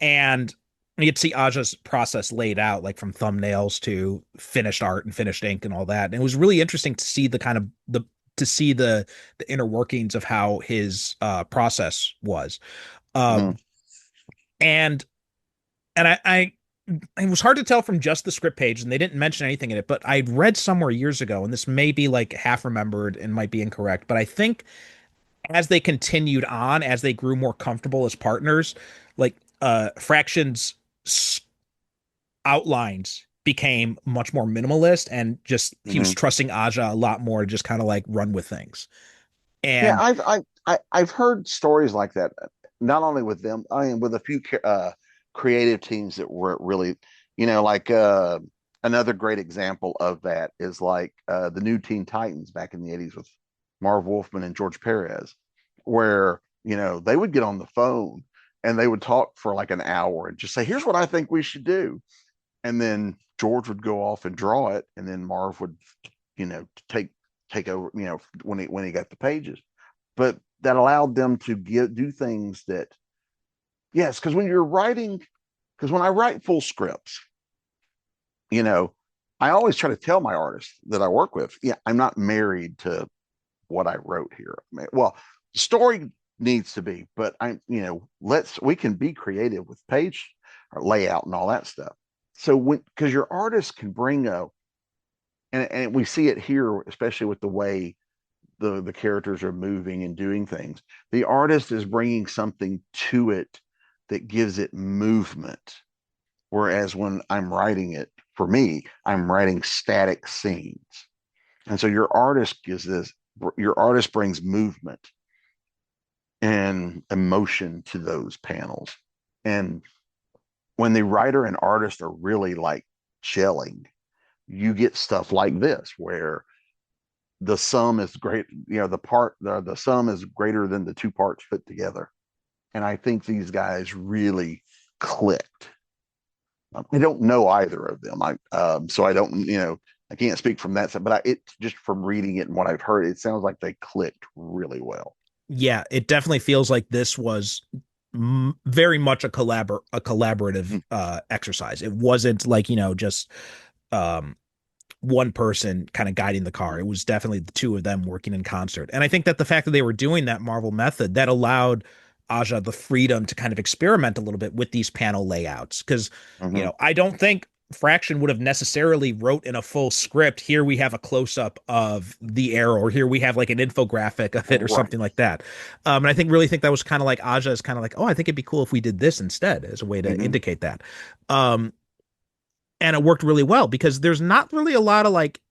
and you get to see Aja's process laid out, like from thumbnails to finished art and finished ink and all that. And it was really interesting to see the kind of the to see the inner workings of how his process was. Mhm. Um, and I it was hard to tell from just the script page, and they didn't mention anything in it, but I read somewhere years ago, and this may be like half remembered and might be incorrect, but I think as they continued on, as they grew more comfortable as partners, like Fraction's outlines became much more minimalist, and just he was Mhm. trusting Aja a lot more to just kind of like run with things. Yeah, And I've heard stories like that, not only with them, I mean, with a few creative teams that were really, like another great example of that is like the new Teen Titans back in the 80s with Marv Wolfman and George Perez, where, they would get on the phone and they would talk for like an hour and just say, here's what I think we should do. And then George would go off and draw it, and then Marv would, take over, when he got the pages. But that allowed them to do things that, yes, because when you're writing, because when I write full scripts, you know, I always try to tell my artists that I work with, yeah, I'm not married to what I wrote here. Well, the story needs to be, but we can be creative with page or layout and all that stuff. So because your artist can bring and we see it here, especially with the way the characters are moving and doing things. The artist is bringing something to it that gives it movement. Whereas when I'm writing it, for me, I'm writing static scenes. And so your artist brings movement and emotion to those panels. And when the writer and artist are really like gelling, you get stuff like this where the sum is great, the sum is greater than the two parts put together. And I think these guys really clicked. I don't know either of them. So I don't, I can't speak from that side, but it just from reading it and what I've heard, it sounds like they clicked really well. yeah, it definitely feels like this was very much a collaborative Mm. exercise. It wasn't like, just um one person kind of guiding the car. It was definitely the two of them working in concert. And I think that the fact that they were doing that Marvel method, that allowed Aja the freedom to kind of experiment a little bit with these panel layouts. Because, Mm-hmm. I don't think Fraction would have necessarily wrote in a full script, here we have a close-up of the arrow, or here we have like an infographic of it or Right. something like that. And I think that was kind of like Aja is kind of like, oh, I think it'd be cool if we did this instead as a way to Mm-hmm. indicate that. Um, and it worked really well because there's not really a lot of like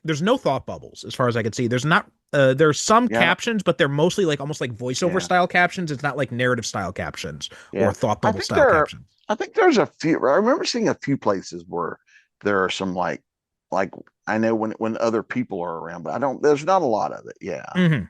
there's no thought bubbles as far as I can see. There's some Yeah. captions, but they're mostly like almost like voiceover Yeah. style captions. It's not like narrative style captions or Yeah. thought I bubble think style there are, captions. I think there's a few, I remember seeing a few places where there are some like I know when other people are around, but there's not a lot of it. Yeah. Mm-hmm.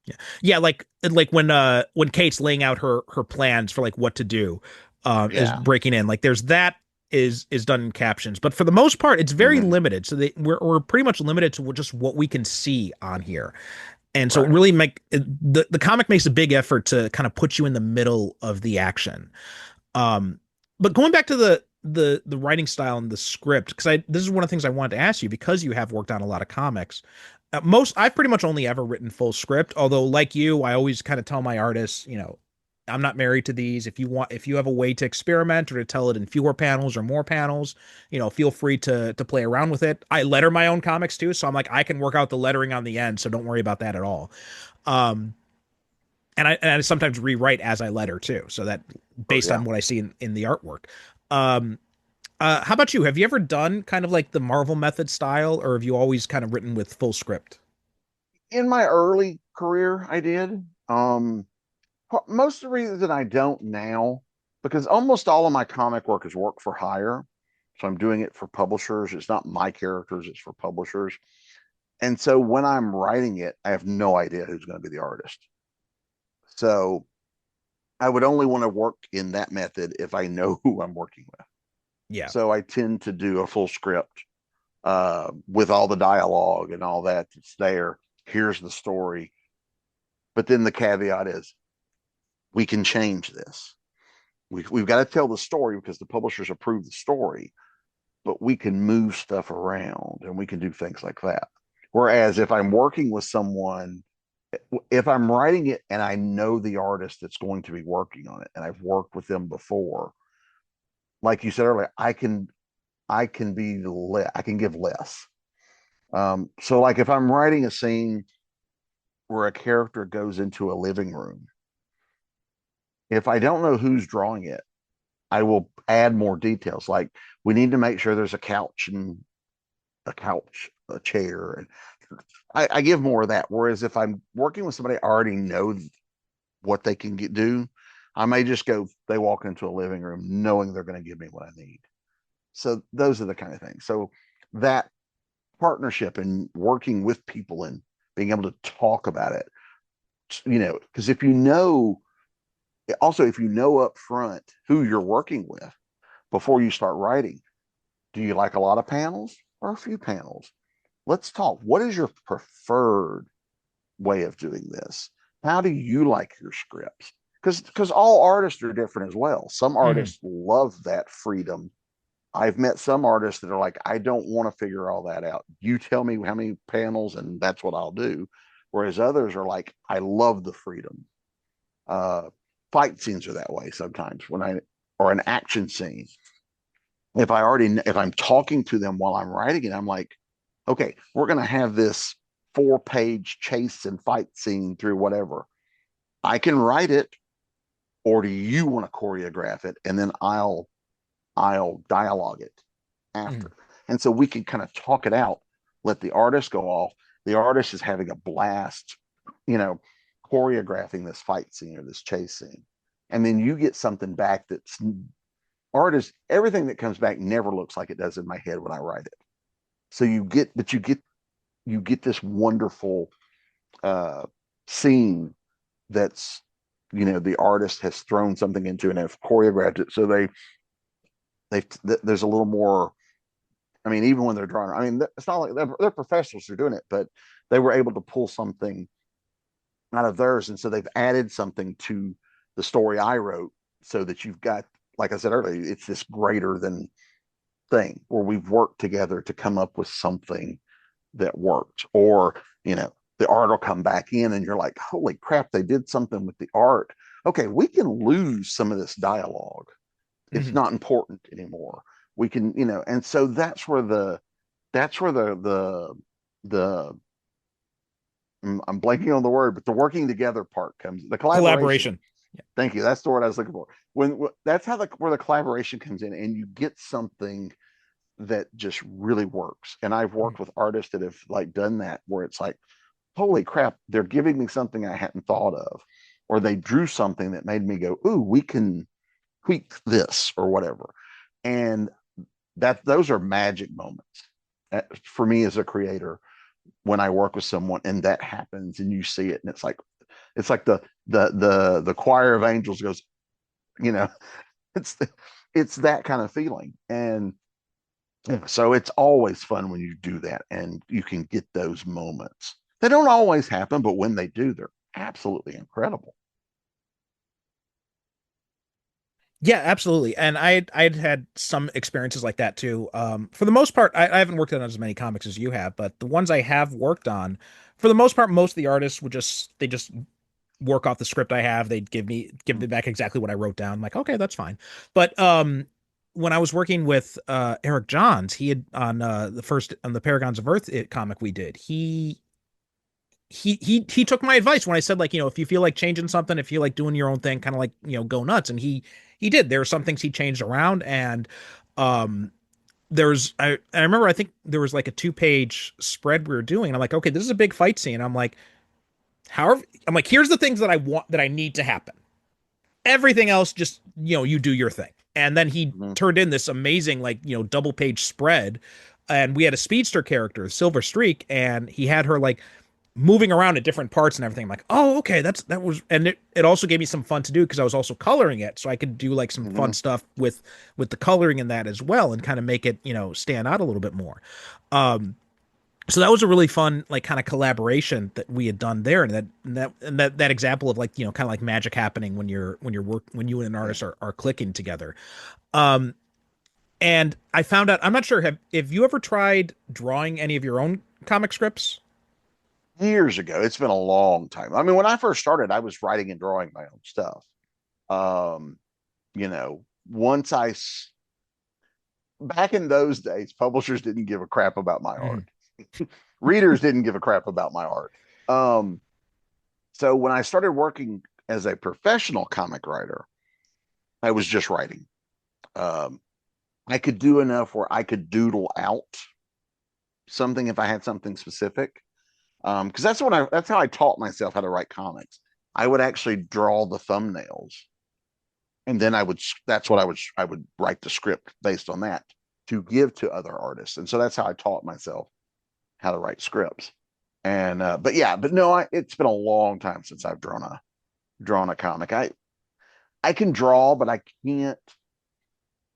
Yeah, yeah, like when Kate's laying out her plans for like what to do, is Yeah. breaking in. Like there's that is done in captions, but for the most part, it's very Mm-hmm. limited. So we're pretty much limited to just what we can see on here. And so it Right. really the comic makes a big effort to kind of put you in the middle of the action. Um, but going back to the writing style and the script, because I this is one of the things I wanted to ask you because you have worked on a lot of comics. I've pretty much only ever written full script, although like you, I always kind of tell my artists, I'm not married to these. If you have a way to experiment or to tell it in fewer panels or more panels, feel free to play around with it. I letter my own comics too, so I'm like I can work out the lettering on the end, so don't worry about that at all. Um, and I sometimes rewrite as I letter too, so that Oh, based yeah. on what I see in the artwork. Um, how about you? Have you ever done kind of like the Marvel method style, or have you always kind of written with full script? In my early career, I did. Most of the reason I don't now, because almost all of my comic work is work for hire. So I'm doing it for publishers. It's not my characters, it's for publishers. And so when I'm writing it, I have no idea who's going to be the artist. So I would only want to work in that method if I know who I'm working with. Yeah. So I tend to do a full script with all the dialogue and all that that's there. Here's the story. But then the caveat is we can change this. We've got to tell the story because the publishers approve the story, but we can move stuff around and we can do things like that. Whereas if I'm working with someone, if I'm writing it and I know the artist that's going to be working on it and I've worked with them before, like you said earlier, I can give less. So like if I'm writing a scene where a character goes into a living room, if I don't know who's drawing it, I will add more details. Like we need to make sure there's a chair, and I give more of that. Whereas if I'm working with somebody I already know what they can do, I may just go. They walk into a living room knowing they're going to give me what I need. So those are the kind of things. So that partnership and working with people and being able to talk about it, because if you know up front who you're working with before you start writing, do you like a lot of panels or a few panels? Let's talk. What is your preferred way of doing this? How do you like your scripts? Because all artists are different as well. Some Mhm. artists love that freedom. I've met some artists that are like, I don't want to figure all that out. You tell me how many panels, and that's what I'll do. Whereas others are like, I love the freedom. Uh, Fight scenes are that way sometimes or an action scene. If I'm talking to them while I'm writing it, I'm like, okay, we're going to have this 4-page chase and fight scene through whatever. I can write it, or do you want to choreograph it? And then I'll dialogue it Mhm. after. And so we can kind of talk it out, let the artist go off. The artist is having a blast, you know, choreographing this fight scene or this chase scene. And then you get something back that's everything that comes back never looks like it does in my head when I write it. So you get this wonderful uh, scene that's, the artist has thrown something into and have choreographed it. So there's a little more. I mean, even when they're drawing, I mean, it's not like they're professionals who are doing it, but they were able to pull something out of theirs, and so they've added something to the story I wrote, so that you've got, like I said earlier, it's this greater than thing where we've worked together to come up with something that worked. Or, the art will come back in and you're like, holy crap, they did something with the art. Okay, we can lose some of this dialogue. It's Mhm. not important anymore. We can, and so that's where the I'm blanking on the word, but the working together part comes, the collaboration. Collaboration. Yeah. Thank you. That's the word I was looking for. That's how where the collaboration comes in, and you get something that just really works. And I've Mhm. worked with artists that have like done that, where it's like, holy crap, they're giving me something I hadn't thought of, or they drew something that made me go, ooh, we can tweak this or whatever. And those are magic moments for me as a creator, when I work with someone and that happens and you see it, and it's like the choir of angels goes, you know, it's it's that kind of feeling. And so it's always fun when you do that and you can get those moments. They don't always happen, but when they do, they're absolutely incredible. Yeah, absolutely. And I'd had some experiences like that too. For the most part, I haven't worked on as many comics as you have, but the ones I have worked on, for the most part, most of the artists they just work off the script I have. They'd give me back exactly what I wrote down. I'm like, okay, that's fine. But when I was working with Eric Johns, he had on the Paragons of Earth comic we did, he took my advice when I said, like, if you feel like changing something, if you like doing your own thing, kind of like, go nuts. And he did. There were some things he changed around, and um I remember, I think there was like a 2-page spread we were doing, and I'm like, okay, this is a big fight scene. I'm like, here's the things that I want, that I need to happen. Everything else, just, you do your thing. And then he Mhm. turned in this amazing, like, double-page spread, and we had a speedster character, Silver Streak, and he had her like moving around at different parts and everything. I'm like, oh, okay, that was, and it also gave me some fun to do because I was also coloring it, so I could do like some fun Mhm. stuff with the coloring in that as well, and kind of make it, stand out a little bit more. Um, so that was a really fun, like, kind of collaboration that we had done there, and that example of, like, kind of like magic happening when you and an Yeah. artist are clicking together. Um, and I found out, I'm not sure, have you ever tried drawing any of your own comic scripts? years ago. It's been a long time. I mean, when I first started, I was writing and drawing my own stuff. Um, you know, once back in those days, publishers didn't give a crap about my art. Mhm. Readers didn't give a crap about my art. Um, so when I started working as a professional comic writer, I was just writing. Um, I could do enough where I could doodle out something if I had something specific. Because that's how I taught myself how to write comics. I would actually draw the thumbnails, and then that's what I would write the script based on that to give to other artists. And so that's how I taught myself how to write scripts. And but yeah, but no, it's been a long time since I've drawn a comic. I can draw, but I can't.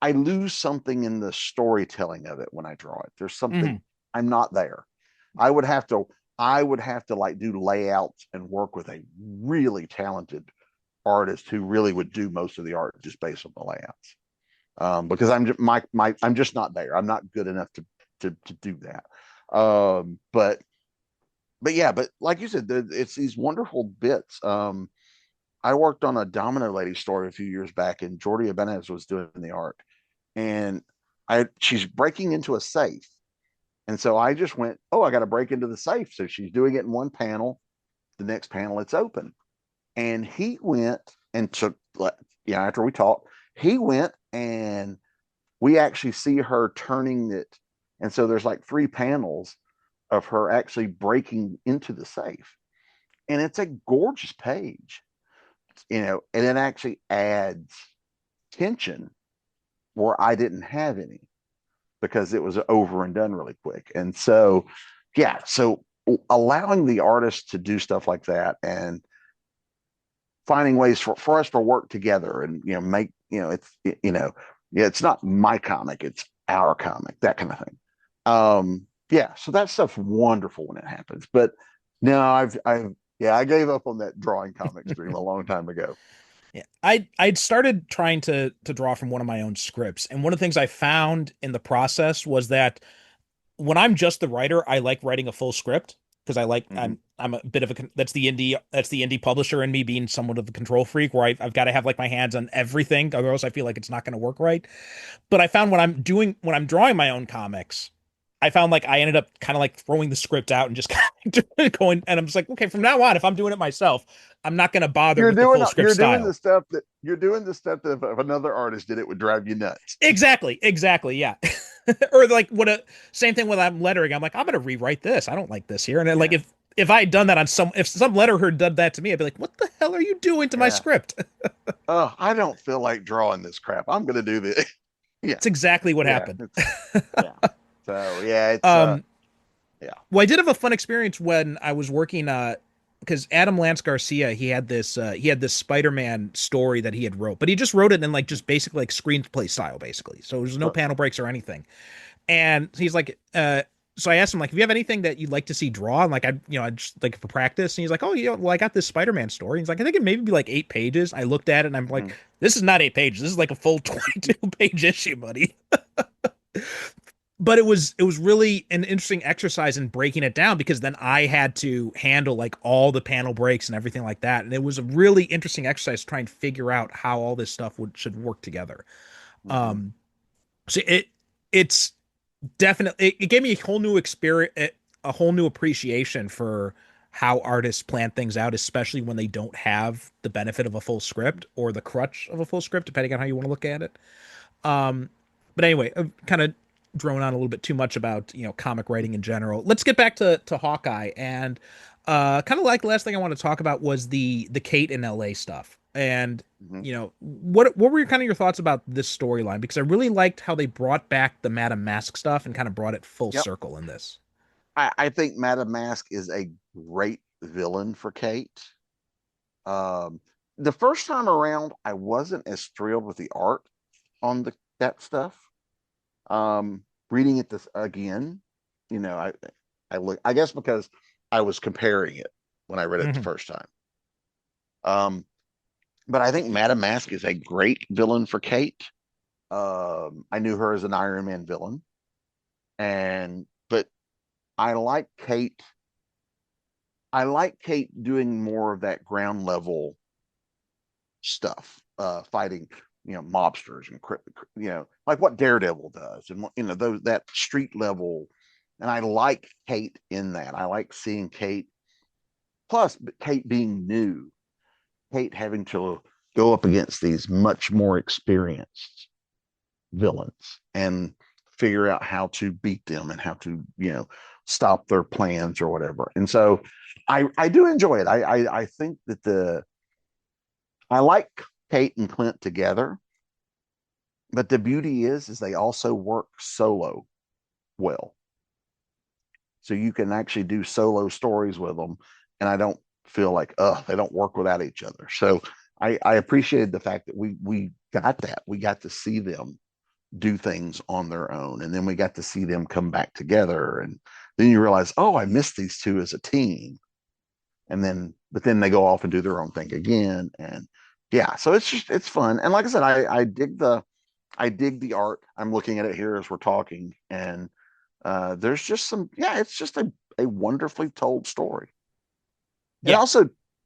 I lose something in the storytelling of it when I draw it. There's something Mhm. I'm not there. I would have to I would have to like do layouts and work with a really talented artist who really would do most of the art just based on the layouts. Because I'm just not there. I'm not good enough to do that. But yeah, but like you said, it's these wonderful bits. I worked on a Domino Lady story a few years back, and Jordi Ibanez was doing the art, and she's breaking into a safe, and so I just went, oh, I got to break into the safe. So she's doing it in one panel. The next panel, it's open, and he went and took, yeah, after we talked, he went and we actually see her turning it, and so there's like three panels of her actually breaking into the safe, and it's a gorgeous page, and it actually adds tension where I didn't have any because it was over and done really quick. And so, yeah, so allowing the artist to do stuff like that and finding ways for us to work together and make yeah, it's not my comic, it's our comic, that kind of thing. Yeah, so that stuff's wonderful when it happens. But no, I've yeah, I gave up on that drawing comics dream a long time ago. Yeah. I'd started trying to draw from one of my own scripts, and one of the things I found in the process was that when I'm just the writer, I like writing a full script because Mm-hmm. I'm a bit of that's the indie publisher in me being somewhat of a control freak where I've got to have like my hands on everything, or else I feel like it's not going to work right. But I found when I'm drawing my own comics, I found like I ended up kind of like throwing the script out and just kind of going, and I'm just like, okay, from now on, if I'm doing it myself, I'm not going to bother with the full script style. You're doing the stuff that if another artist did it would drive you nuts. Exactly, yeah. Or like what a same thing with I'm lettering. I'm like, I'm gonna rewrite this. I don't like this here. And then, like Yeah, if I had done that on if some letterer had done that to me, I'd be like, what the hell are you doing to my yeah. script? Oh, I don't feel like drawing this crap. I'm gonna do this. Yeah, It's exactly what yeah. happened. Yeah. So yeah, it's Um, yeah. well, I did have a fun experience when I was working because Adam Lance Garcia, he had this Spider-Man story that he had wrote, but he just wrote it in like just basically like screenplay style, basically. So there's no Sure. panel breaks or anything. And he's like, so I asked him like, if you have anything that you'd like to see drawn, like I just like for practice. And he's like, oh, well, I got this Spider-Man story. He's like, I think it maybe be like 8 pages. I looked at it and I'm like, Mhm. this is not 8 pages. This is like a full 22 page issue, buddy. But it was really an interesting exercise in breaking it down because then I had to handle like all the panel breaks and everything like that. And it was a really interesting exercise to try and figure out how all this stuff should work together. Mhm. Um, so it's definitely it gave me a whole new experience, a whole new appreciation for how artists plan things out, especially when they don't have the benefit of a full script or the crutch of a full script, depending on how you want to look at it. Um, but anyway, I've kind of drone on a little bit too much about comic writing in general. Let's get back to Hawkeye, and kind of like the last thing I want to talk about was the Kate in LA stuff. And Mhm. what were kind of your thoughts about this storyline? Because I really liked how they brought back the Madame Mask stuff and kind of brought it full Yep. circle in this. I think Madame Mask is a great villain for Kate. Um, the first time around, I wasn't as thrilled with the art on that stuff. Reading it this again, you know, I look, I guess because I was comparing it when I read it the Hmm. first time. Um, but I think Madame Mask is a great villain for Kate. I knew her as an Iron Man villain, and but I like Kate I like Kate doing more of that ground level stuff, fighting, mobsters and like what Daredevil does, and those that street level. And I like Kate in that. I like seeing Kate. Plus, Kate being new, Kate having to go up against these much more experienced villains and figure out how to beat them and how to stop their plans or whatever. And so I do enjoy it. I think that I like Kate and Clint together, but the beauty is they also work solo well. So you can actually do solo stories with them, and I don't feel like they don't work without each other. So I appreciated the fact that we got that. We got to see them do things on their own, and then we got to see them come back together, and then you realize, oh, I missed these two as a team. But then they go off and do their own thing again. And yeah, so it's fun. And like I said, I dig the art. I'm looking at it here as we're talking, and there's just it's just a wonderfully told story. Yeah.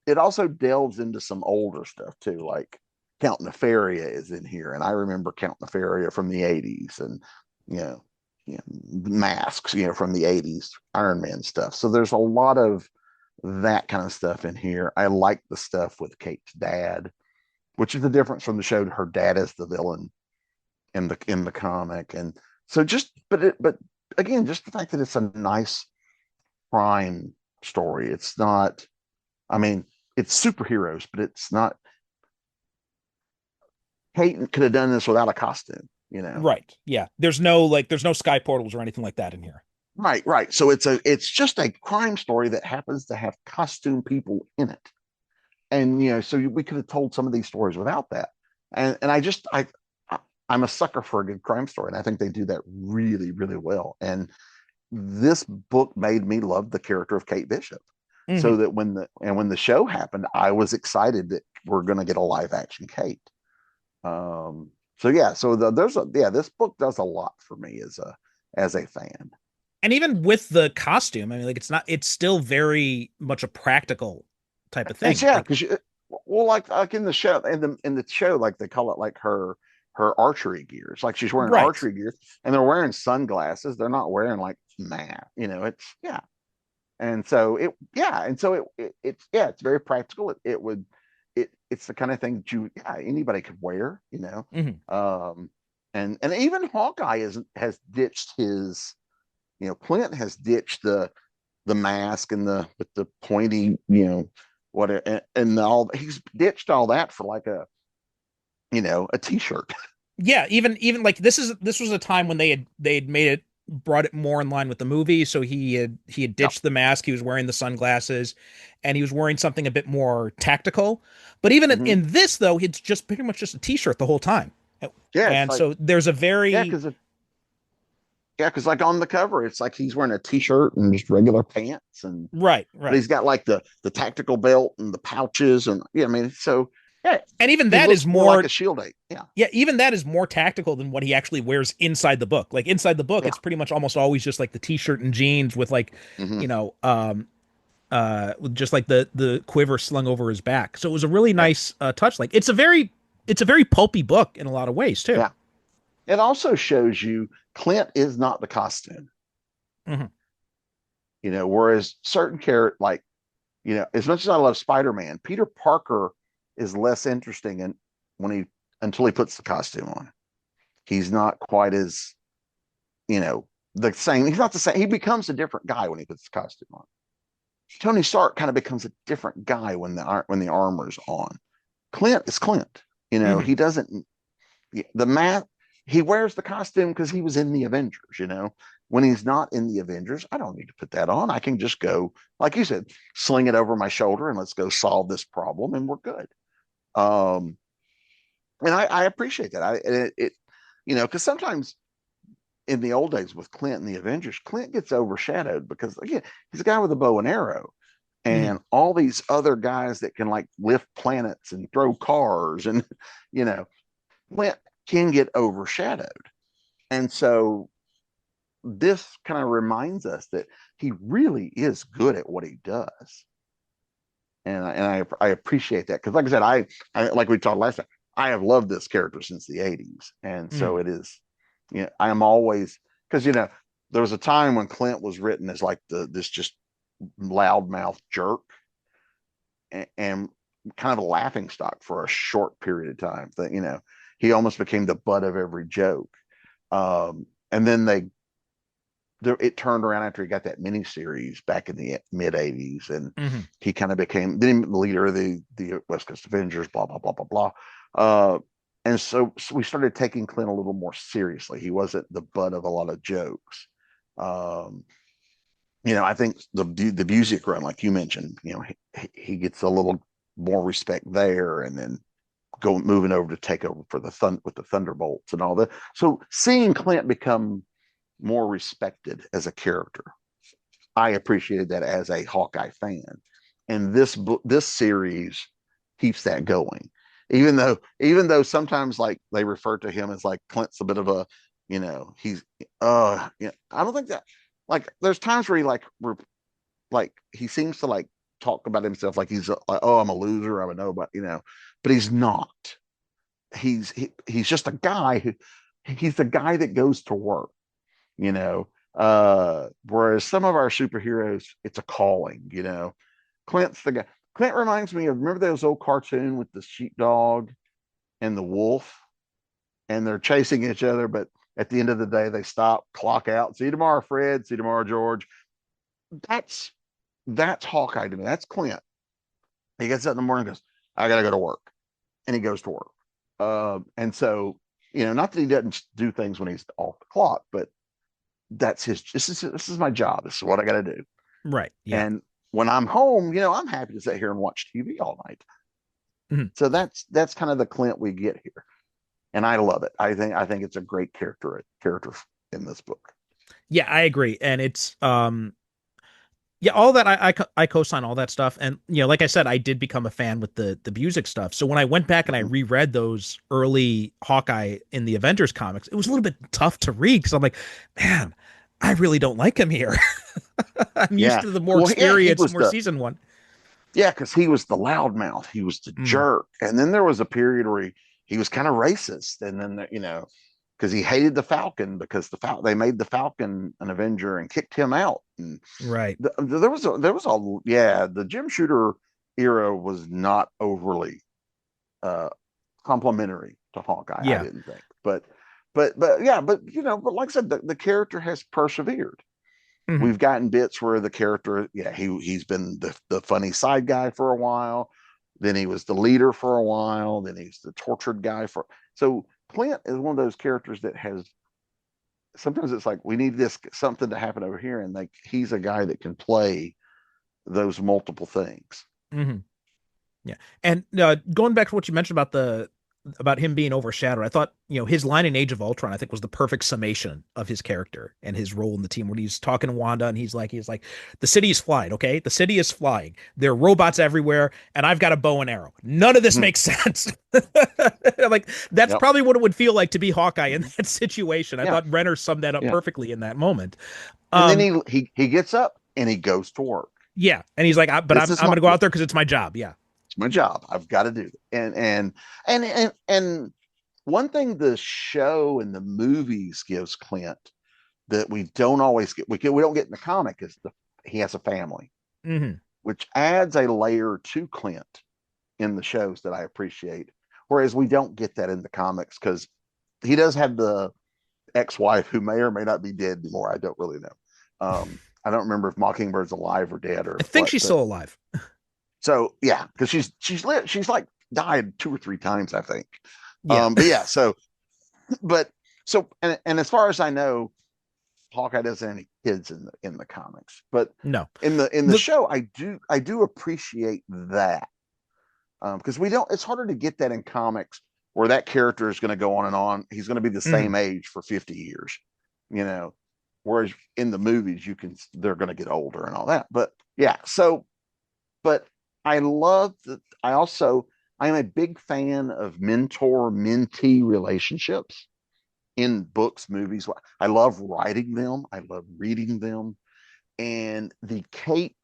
It also delves into some older stuff too, like Count Nefaria is in here, and I remember Count Nefaria from the '80s, and you know, masks, from the '80s, Iron Man stuff. So there's a lot of that kind of stuff in here. I like the stuff with Kate's dad, which is the difference from the show. Her dad is the villain in the comic, and so but again, just the fact that it's a nice crime story. It's not. I mean, it's superheroes, but it's not. Kate could have done this without a costume, Right. Yeah. There's no sky portals or anything like that in here. Right. So it's just a crime story that happens to have costume people in it. And so we could have told some of these stories without that. And I'm a sucker for a good crime story, and I think they do that really, really well. And this book made me love the character of Kate Bishop. Mm-hmm. So that when the show happened, I was excited that we're going to get a live action Kate. So yeah, this book does a lot for me as a fan. And even with the costume, I mean, like it's still very much a practical type of thing. Yeah, because like in the show, like they call it like her archery gear. It's like she's wearing right. archery gear, and they're wearing sunglasses. They're not wearing like matte. It's And so it's very practical. It's the kind of thing that anybody could wear. Mm-hmm. And even Hawkeye has ditched his. Clint has ditched the mask and with the pointy, and all. He's ditched all that for like a t-shirt. Yeah, even like this was a time when they had brought it more in line with the movie. So he had ditched the mask. He was wearing the sunglasses, and he was wearing something a bit more tactical. But even in this, though, it's just pretty much just a t-shirt the whole time. Yeah, and so there's a very because like on the cover, it's like he's wearing a t-shirt and just regular pants, and right. But he's got like the tactical belt and the pouches, and I mean, so yeah. And even that is more like a shield aid. Yeah, even that is more tactical than what he actually wears inside the book. Like inside the book, it's pretty much almost always just like the t-shirt and jeans with like, just like the quiver slung over his back. So it was a really nice touch. Like it's a very pulpy book in a lot of ways too. Yeah. It also shows you Clint is not the costume. Mm-hmm. Whereas certain characters, like, as much as I love Spider-Man, Peter Parker is less interesting until he puts the costume on. He's not quite as, the same. He's not the same. He becomes a different guy when he puts the costume on. Tony Stark kind of becomes a different guy when the armor's on. Clint is Clint. He doesn't he wears the costume because he was in the Avengers. When he's not in the Avengers, I don't need to put that on. I can just go, like you said, sling it over my shoulder and let's go solve this problem, and we're good. And I appreciate that. Because sometimes in the old days with Clint and the Avengers, Clint gets overshadowed because again, he's a guy with a bow and arrow, and all these other guys that can like lift planets and throw cars, and Clint can get overshadowed. And so this kind of reminds us that he really is good at what he does. I appreciate that because, like I said, I like we talked last time, I have loved this character since the '80s, and so Mm. it is, I am always because there was a time when Clint was written as like this just loudmouth jerk and kind of a laughing stock for a short period of time. That he almost became the butt of every joke, and then it turned around after he got that miniseries back in the mid '80s, and Hmm. he kind of became the leader of the West Coast Avengers. Blah blah blah blah blah. And so we started taking Clint a little more seriously. He wasn't the butt of a lot of jokes. Um, I think the music run, like you mentioned, he gets a little more respect there, and then moving over to take over for with the Thunderbolts and all that. So seeing Clint become more respected as a character, I appreciated that as a Hawkeye fan, and this series keeps that going. Even though sometimes like they refer to him as like Clint's a bit of a, he's I don't think that, like, there's times where like he seems to like talk about himself like like, oh, I'm a loser, I'm a nobody, but he's not. He's just a guy he's the guy that goes to work, you know. Whereas some of our superheroes, it's a calling, Clint's the guy. Clint reminds me of, remember those old cartoon with the sheepdog and the wolf, and they're chasing each other, but at the end of the day they stop, clock out. See you tomorrow, Fred. See you tomorrow, George. That's that's Hawkeye to me. That's Clint. He gets up in the morning and goes, I gotta go to work. And he goes to work. And so, not that he doesn't do things when he's off the clock, but this is my job. This is what I gotta do. Right. Yeah. And when I'm home, I'm happy to sit here and watch TV all night. Mhm. So that's kind of the Clint we get here. And I love it. I think it's a great character in this book. Yeah, I agree. And it's yeah, all that I co-sign all that stuff. And like I said, I did become a fan with the music stuff. So when I went back and I Mhm. reread those early Hawkeye in the Avengers comics, it was a little bit tough to read because I'm like, man, I really don't like him here. I'm used Yeah. to the more Well, yeah, experienced, more seasoned one. because he was the loudmouth, he was the Mm, jerk, and then there was a period where he was kind of racist, and then because he hated the Falcon because they made the Falcon an Avenger and kicked him out, and right. there was a yeah, the Jim Shooter era was not overly uh complimentary to Hawkeye, I Yeah. didn't think, but yeah, but like I said, the character has persevered. Hmm. We've gotten bits where the character, yeah, he's been the funny side guy for a while, then he was the leader for a while, then he's the tortured guy for. So Clint is one of those characters that has, sometimes it's like we need this something to happen over here, and like he's a guy that can play those multiple things. Hmm. Yeah. And going back to what you mentioned about about him being overshadowed, I thought, his line in Age of Ultron, I think was the perfect summation of his character and his role in the team when he's talking to Wanda and he's like, the city is flying, okay? The city is flying. There are robots everywhere, and I've got a bow and arrow. None of this Mhm. makes sense. Like, that's Yep. probably what it would feel like to be Hawkeye in Mhm. that situation. I Yeah. thought Renner summed that up Yeah. perfectly in that moment. And then Um, he gets up and he goes to work. yeah. And he's like, but This I'm is I'm my gonna go out there because it's my job. Yeah. it's my job. I've got to do it. And one thing the show and the movies gives Clint that we don't always get, we don't get in the comic, is he has a family, Hmm. which adds a layer to Clint in the shows that I appreciate. Whereas we don't get that in the comics because he does have the ex-wife who may or may not be dead anymore. I don't really know. I don't remember if Mockingbird's alive or dead I or think what, she's but still alive. so yeah, because she's like died 2 or 3 times, I think. Yeah. But yeah, but and as far as I know, Hawkeye doesn't have any kids in the comics, but No. in the The show, I do appreciate that, because we don't. It's harder to get that in comics where that character is going to go on and on. He's going to be the mhm. same age for 50 years, you know. Whereas in the movies, they're going to get older and all that. But yeah, but I love that. I am a big fan of mentor mentee relationships in books, movies. I love writing them. I love reading them. And the Kate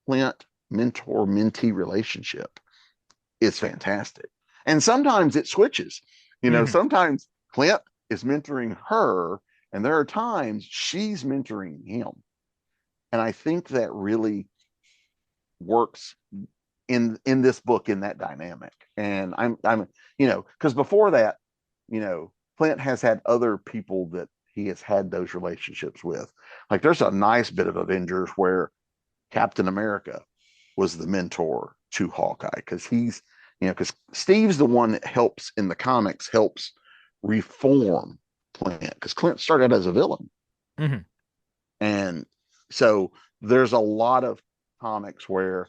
Flint mentor-mentee relationship is fantastic. And sometimes it switches. Sometimes Clint is mentoring her, and there are times she's mentoring him. And I think that really works in this book, in that dynamic. And I'm because before that, Clint has had other people that he has had those relationships with. Like there's a nice bit of Avengers where Captain America was the mentor to Hawkeye, because because Steve's the one that helps in the comics, helps reform Clint, because Clint started as a villain. Mm-hmm. And so there's a lot of comics where,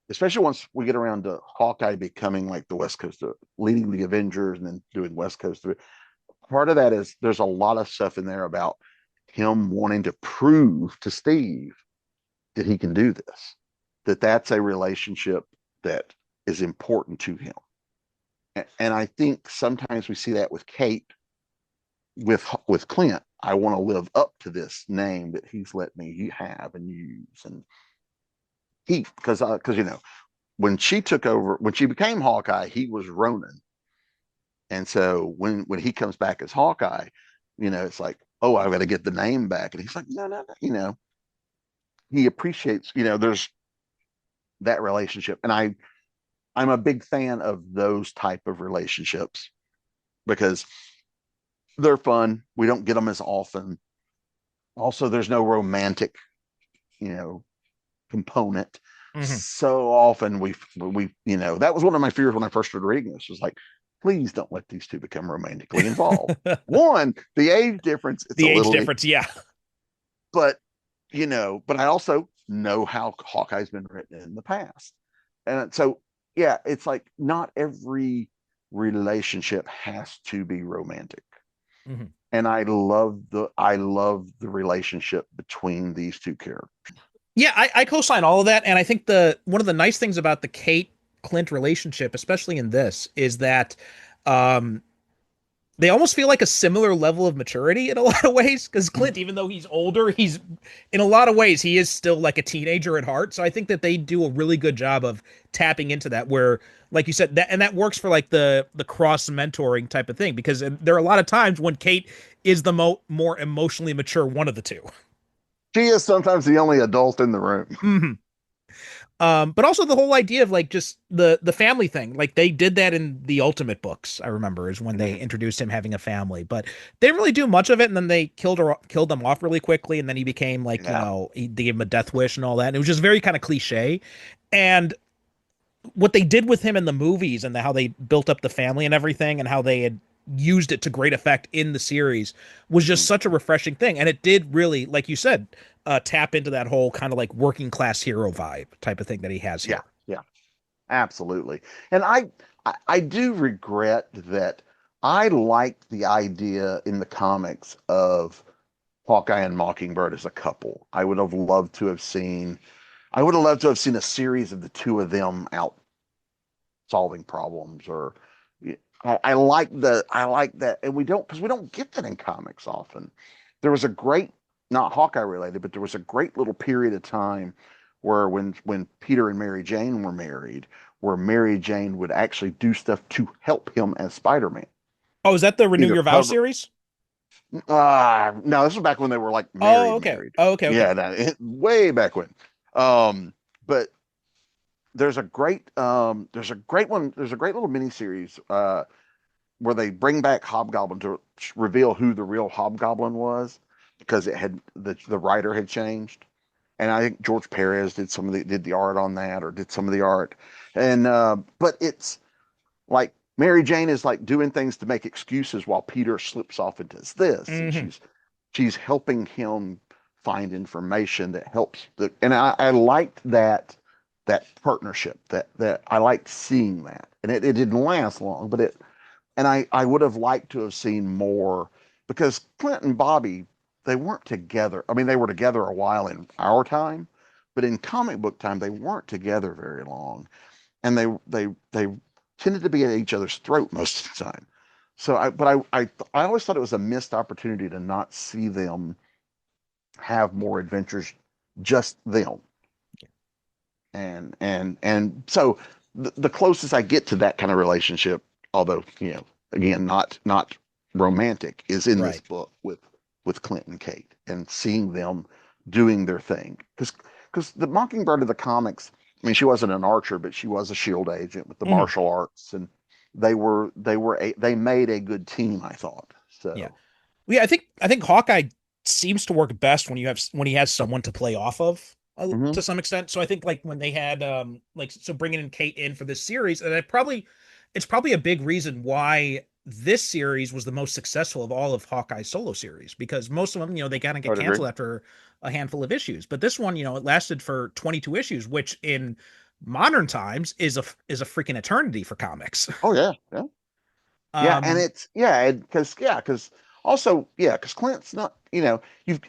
especially once we get around to Hawkeye becoming like the West Coast, leading the Avengers and then doing West Coast, part of that is there's a lot of stuff in there about him wanting to prove to Steve that he can do this, that's a relationship that is important to him. And I think sometimes we see that with Kate, with Clint. I want to live up to this name that he's let me have and use. And because when she took over, when she became Hawkeye, he was Ronin. And so when he comes back as Hawkeye, it's like, oh, I've got to get the name back. And he's like, no, he appreciates, there's that relationship. And I'm a big fan of those type of relationships because they're fun. We don't get them as often. Also, there's no romantic, component. Mm-hmm. So often we that was one of my fears when I first started reading this, was like, please don't let these two become romantically involved. One, the age difference. It's the a age little difference, yeah. But but I also know how Hawkeye's been written in the past, and so yeah, it's like not every relationship has to be romantic. Mm-hmm. And I love the relationship between these two characters. Yeah, I co-sign all of that, and I think one of the nice things about the Kate Clint relationship, especially in this, is that they almost feel like a similar level of maturity in a lot of ways. Because Clint, even though he's older, he's in a lot of ways he is still like a teenager at heart. So I think that they do a really good job of tapping into that, where, like you said, that works for like the cross mentoring type of thing. Because there are a lot of times when Kate is the more emotionally mature one of the two. She is sometimes the only adult in the room. Mm-hmm. But also the whole idea of like just the family thing, like they did that in the Ultimate books. I remember is when they introduced him having a family, but they didn't really do much of it. And then they killed them off really quickly, and then he became like they gave him a death wish and all that. And it was just very kind of cliche. And what they did with him in the movies and how they built up the family and everything, and how they had used it to great effect in the series was just such a refreshing thing. And it did really, like you said, tap into that whole kind of like working class hero vibe type of thing that he has here. Yeah, absolutely. And I do regret that I liked the idea in the comics of Hawkeye and Mockingbird as a couple. I would have loved to have seen a series of the two of them out solving problems, or I like that, and we don't get that in comics often. There was a great, not Hawkeye related, but there was a great little period of time where when Peter and Mary Jane were married, where Mary Jane would actually do stuff to help him as Spider-Man. Oh, is that the Renew Either Your Vow series? No, this was back when they were like married. Oh, okay. Married. Oh, okay. Yeah, way back when. But there's a great one. There's a great little miniseries where they bring back Hobgoblin to reveal who the real Hobgoblin was, because it had the writer had changed. And I think George Perez did the art on that, or did some of the art. And but it's like Mary Jane is like doing things to make excuses while Peter slips off and does this. Mm-hmm. And she's helping him find information that helps and I liked that partnership, that I liked seeing that. And it didn't last long, but I would have liked to have seen more, because Clint and Bobby, they weren't together. I mean, they were together a while in our time, but in comic book time, they weren't together very long. And they tended to be at each other's throat most of the time. So I always thought it was a missed opportunity to not see them have more adventures, just them. And so the closest I get to that kind of relationship, although again not romantic, is in this Right. book with Clint and Kate, and seeing them doing their thing. Because the Mockingbird of the comics, I mean, she wasn't an archer, but she was a shield agent with the Mhm. martial arts, and they made a good team, I thought. Yeah. So Yeah, I think Hawkeye seems to work best when he has someone to play off of, mhm. to some extent. So I think like when they had so bringing in Kate in for this series, and it's probably a big reason why this series was the most successful of all of Hawkeye's solo series, because most of them, they kind of I get would agree. canceled after a handful of issues. But this one, it lasted for 22 issues, which in modern times is a freaking eternity for comics. Oh yeah, yeah. Yeah, and Um, it's because also because Clint's not you've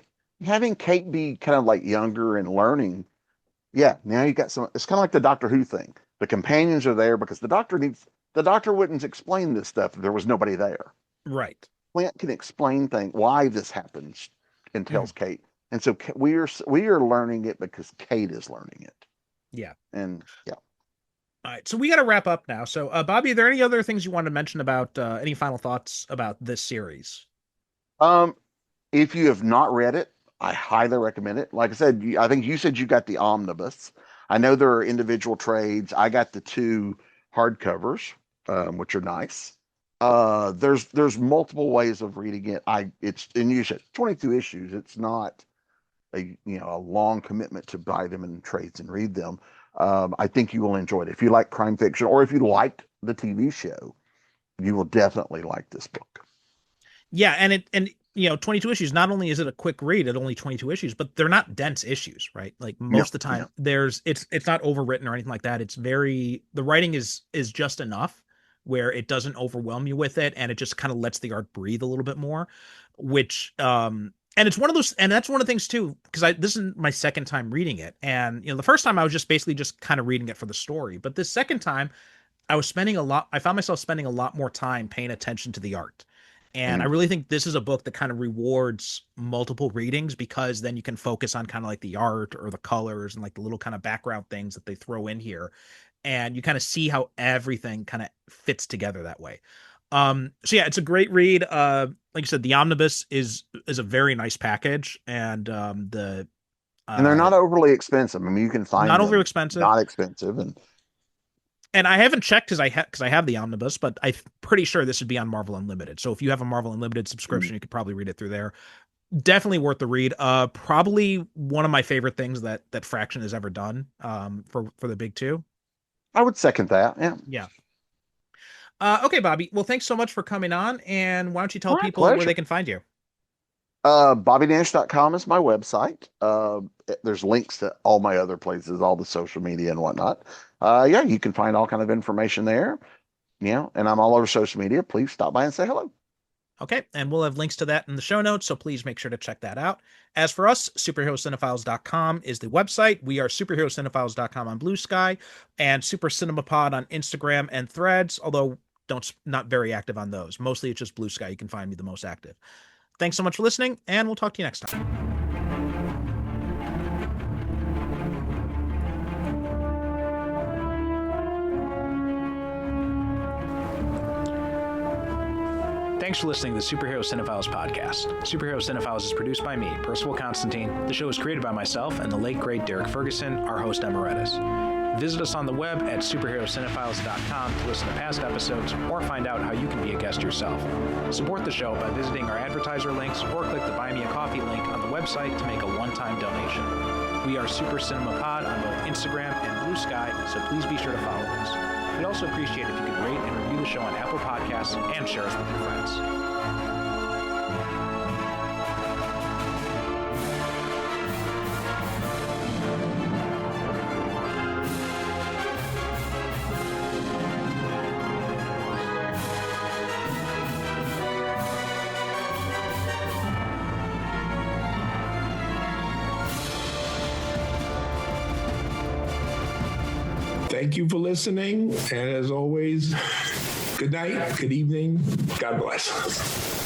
having Kate be kind of like younger and learning. Yeah, now you got some. It's kind of like the Doctor Who thing. The companions are there because the doctor wouldn't explain this stuff if there was nobody there. right. Clint can explain things why this happens and Mhm. tells Kate, and so we are learning it because Kate is learning it, Yeah. and yeah. All right, so we got to wrap up now. So, Bobby, are there any other things you want to mention about any final thoughts about this series? Um, if you have not read it, I highly recommend it. Like I said, I think you said you got the omnibus. I know there are individual trades. I got the two hardcovers, which are nice. There's multiple ways of reading it. It's and you said 22 issues. It's not a long commitment to buy them in trades and read them. I think you will enjoy it if you like crime fiction, or if you liked the TV show. You will definitely like this book. Yeah, and 22 issues. Not only is it a quick read at only 22 issues, but they're not dense issues, right? Like Yeah, most of the yeah. time, it's not overwritten or anything like that. It's the writing is just enough where it doesn't overwhelm you with it, and it just kind of lets the art breathe a little bit more, which and it's one of those, and that's one of the things too, because this is my second time reading it, and the first time I was just basically just kind of reading it for the story, but this second time I found myself spending a lot more time paying attention to the art. And I Mm. really think this is a book that kind of rewards multiple readings, because then you can focus on kind of like the art or the colors and like the little kind of background things that they throw in here. And you kind of see how everything kind of fits together that way. So yeah, it's a great read. Like you said, the omnibus is a very nice package, and the And they're uh not overly expensive. I mean, you can not find overly them expensive. not expensive, And I haven't checked because I have the omnibus, but I'm pretty sure this would be on Marvel Unlimited. So if you have a Marvel Unlimited subscription, you could probably read it through there. Definitely worth the read. Probably one of my favorite things that Fraction has ever done. For the big two. I would second that. Yeah. Yeah. Okay, Bobby. Well, thanks so much for coming on. And why don't you tell All right, people where pleasure. they can find you? BobbyNash.com is my website. There's links to all my other places, all the social media and whatnot. Yeah, you can find all kind of information there. Yeah, and I'm all over social media. Please stop by and say hello. Okay, and we'll have links to that in the show notes, so please make sure to check that out. As for us, superherocinephiles.com is the website. We are superherocinephiles.com on Blue Sky, and Super Cinema Pod on Instagram and Threads, although not very active on those. Mostly it's just Blue Sky. You can find me the most active. Thanks so much for listening, and we'll talk to you next time. Thanks for listening to the Superhero Cinephiles podcast. Superhero Cinephiles is produced by me, Percival Constantine. The show is created by myself and the late, great Derek Ferguson, our host emeritus. Visit us on the web at superherocinephiles.com to listen to past episodes or find out how you can be a guest yourself. Support the show by visiting our advertiser links or click the Buy Me a Coffee link on the website to make a one-time donation. We are Super Cinema Pod on both Instagram and Blue Sky, so please be sure to follow us. We'd also appreciate it if you could rate and review the show on Apple Podcasts and share us with your friends. Thank you for listening. And as always, good night, good evening. God bless.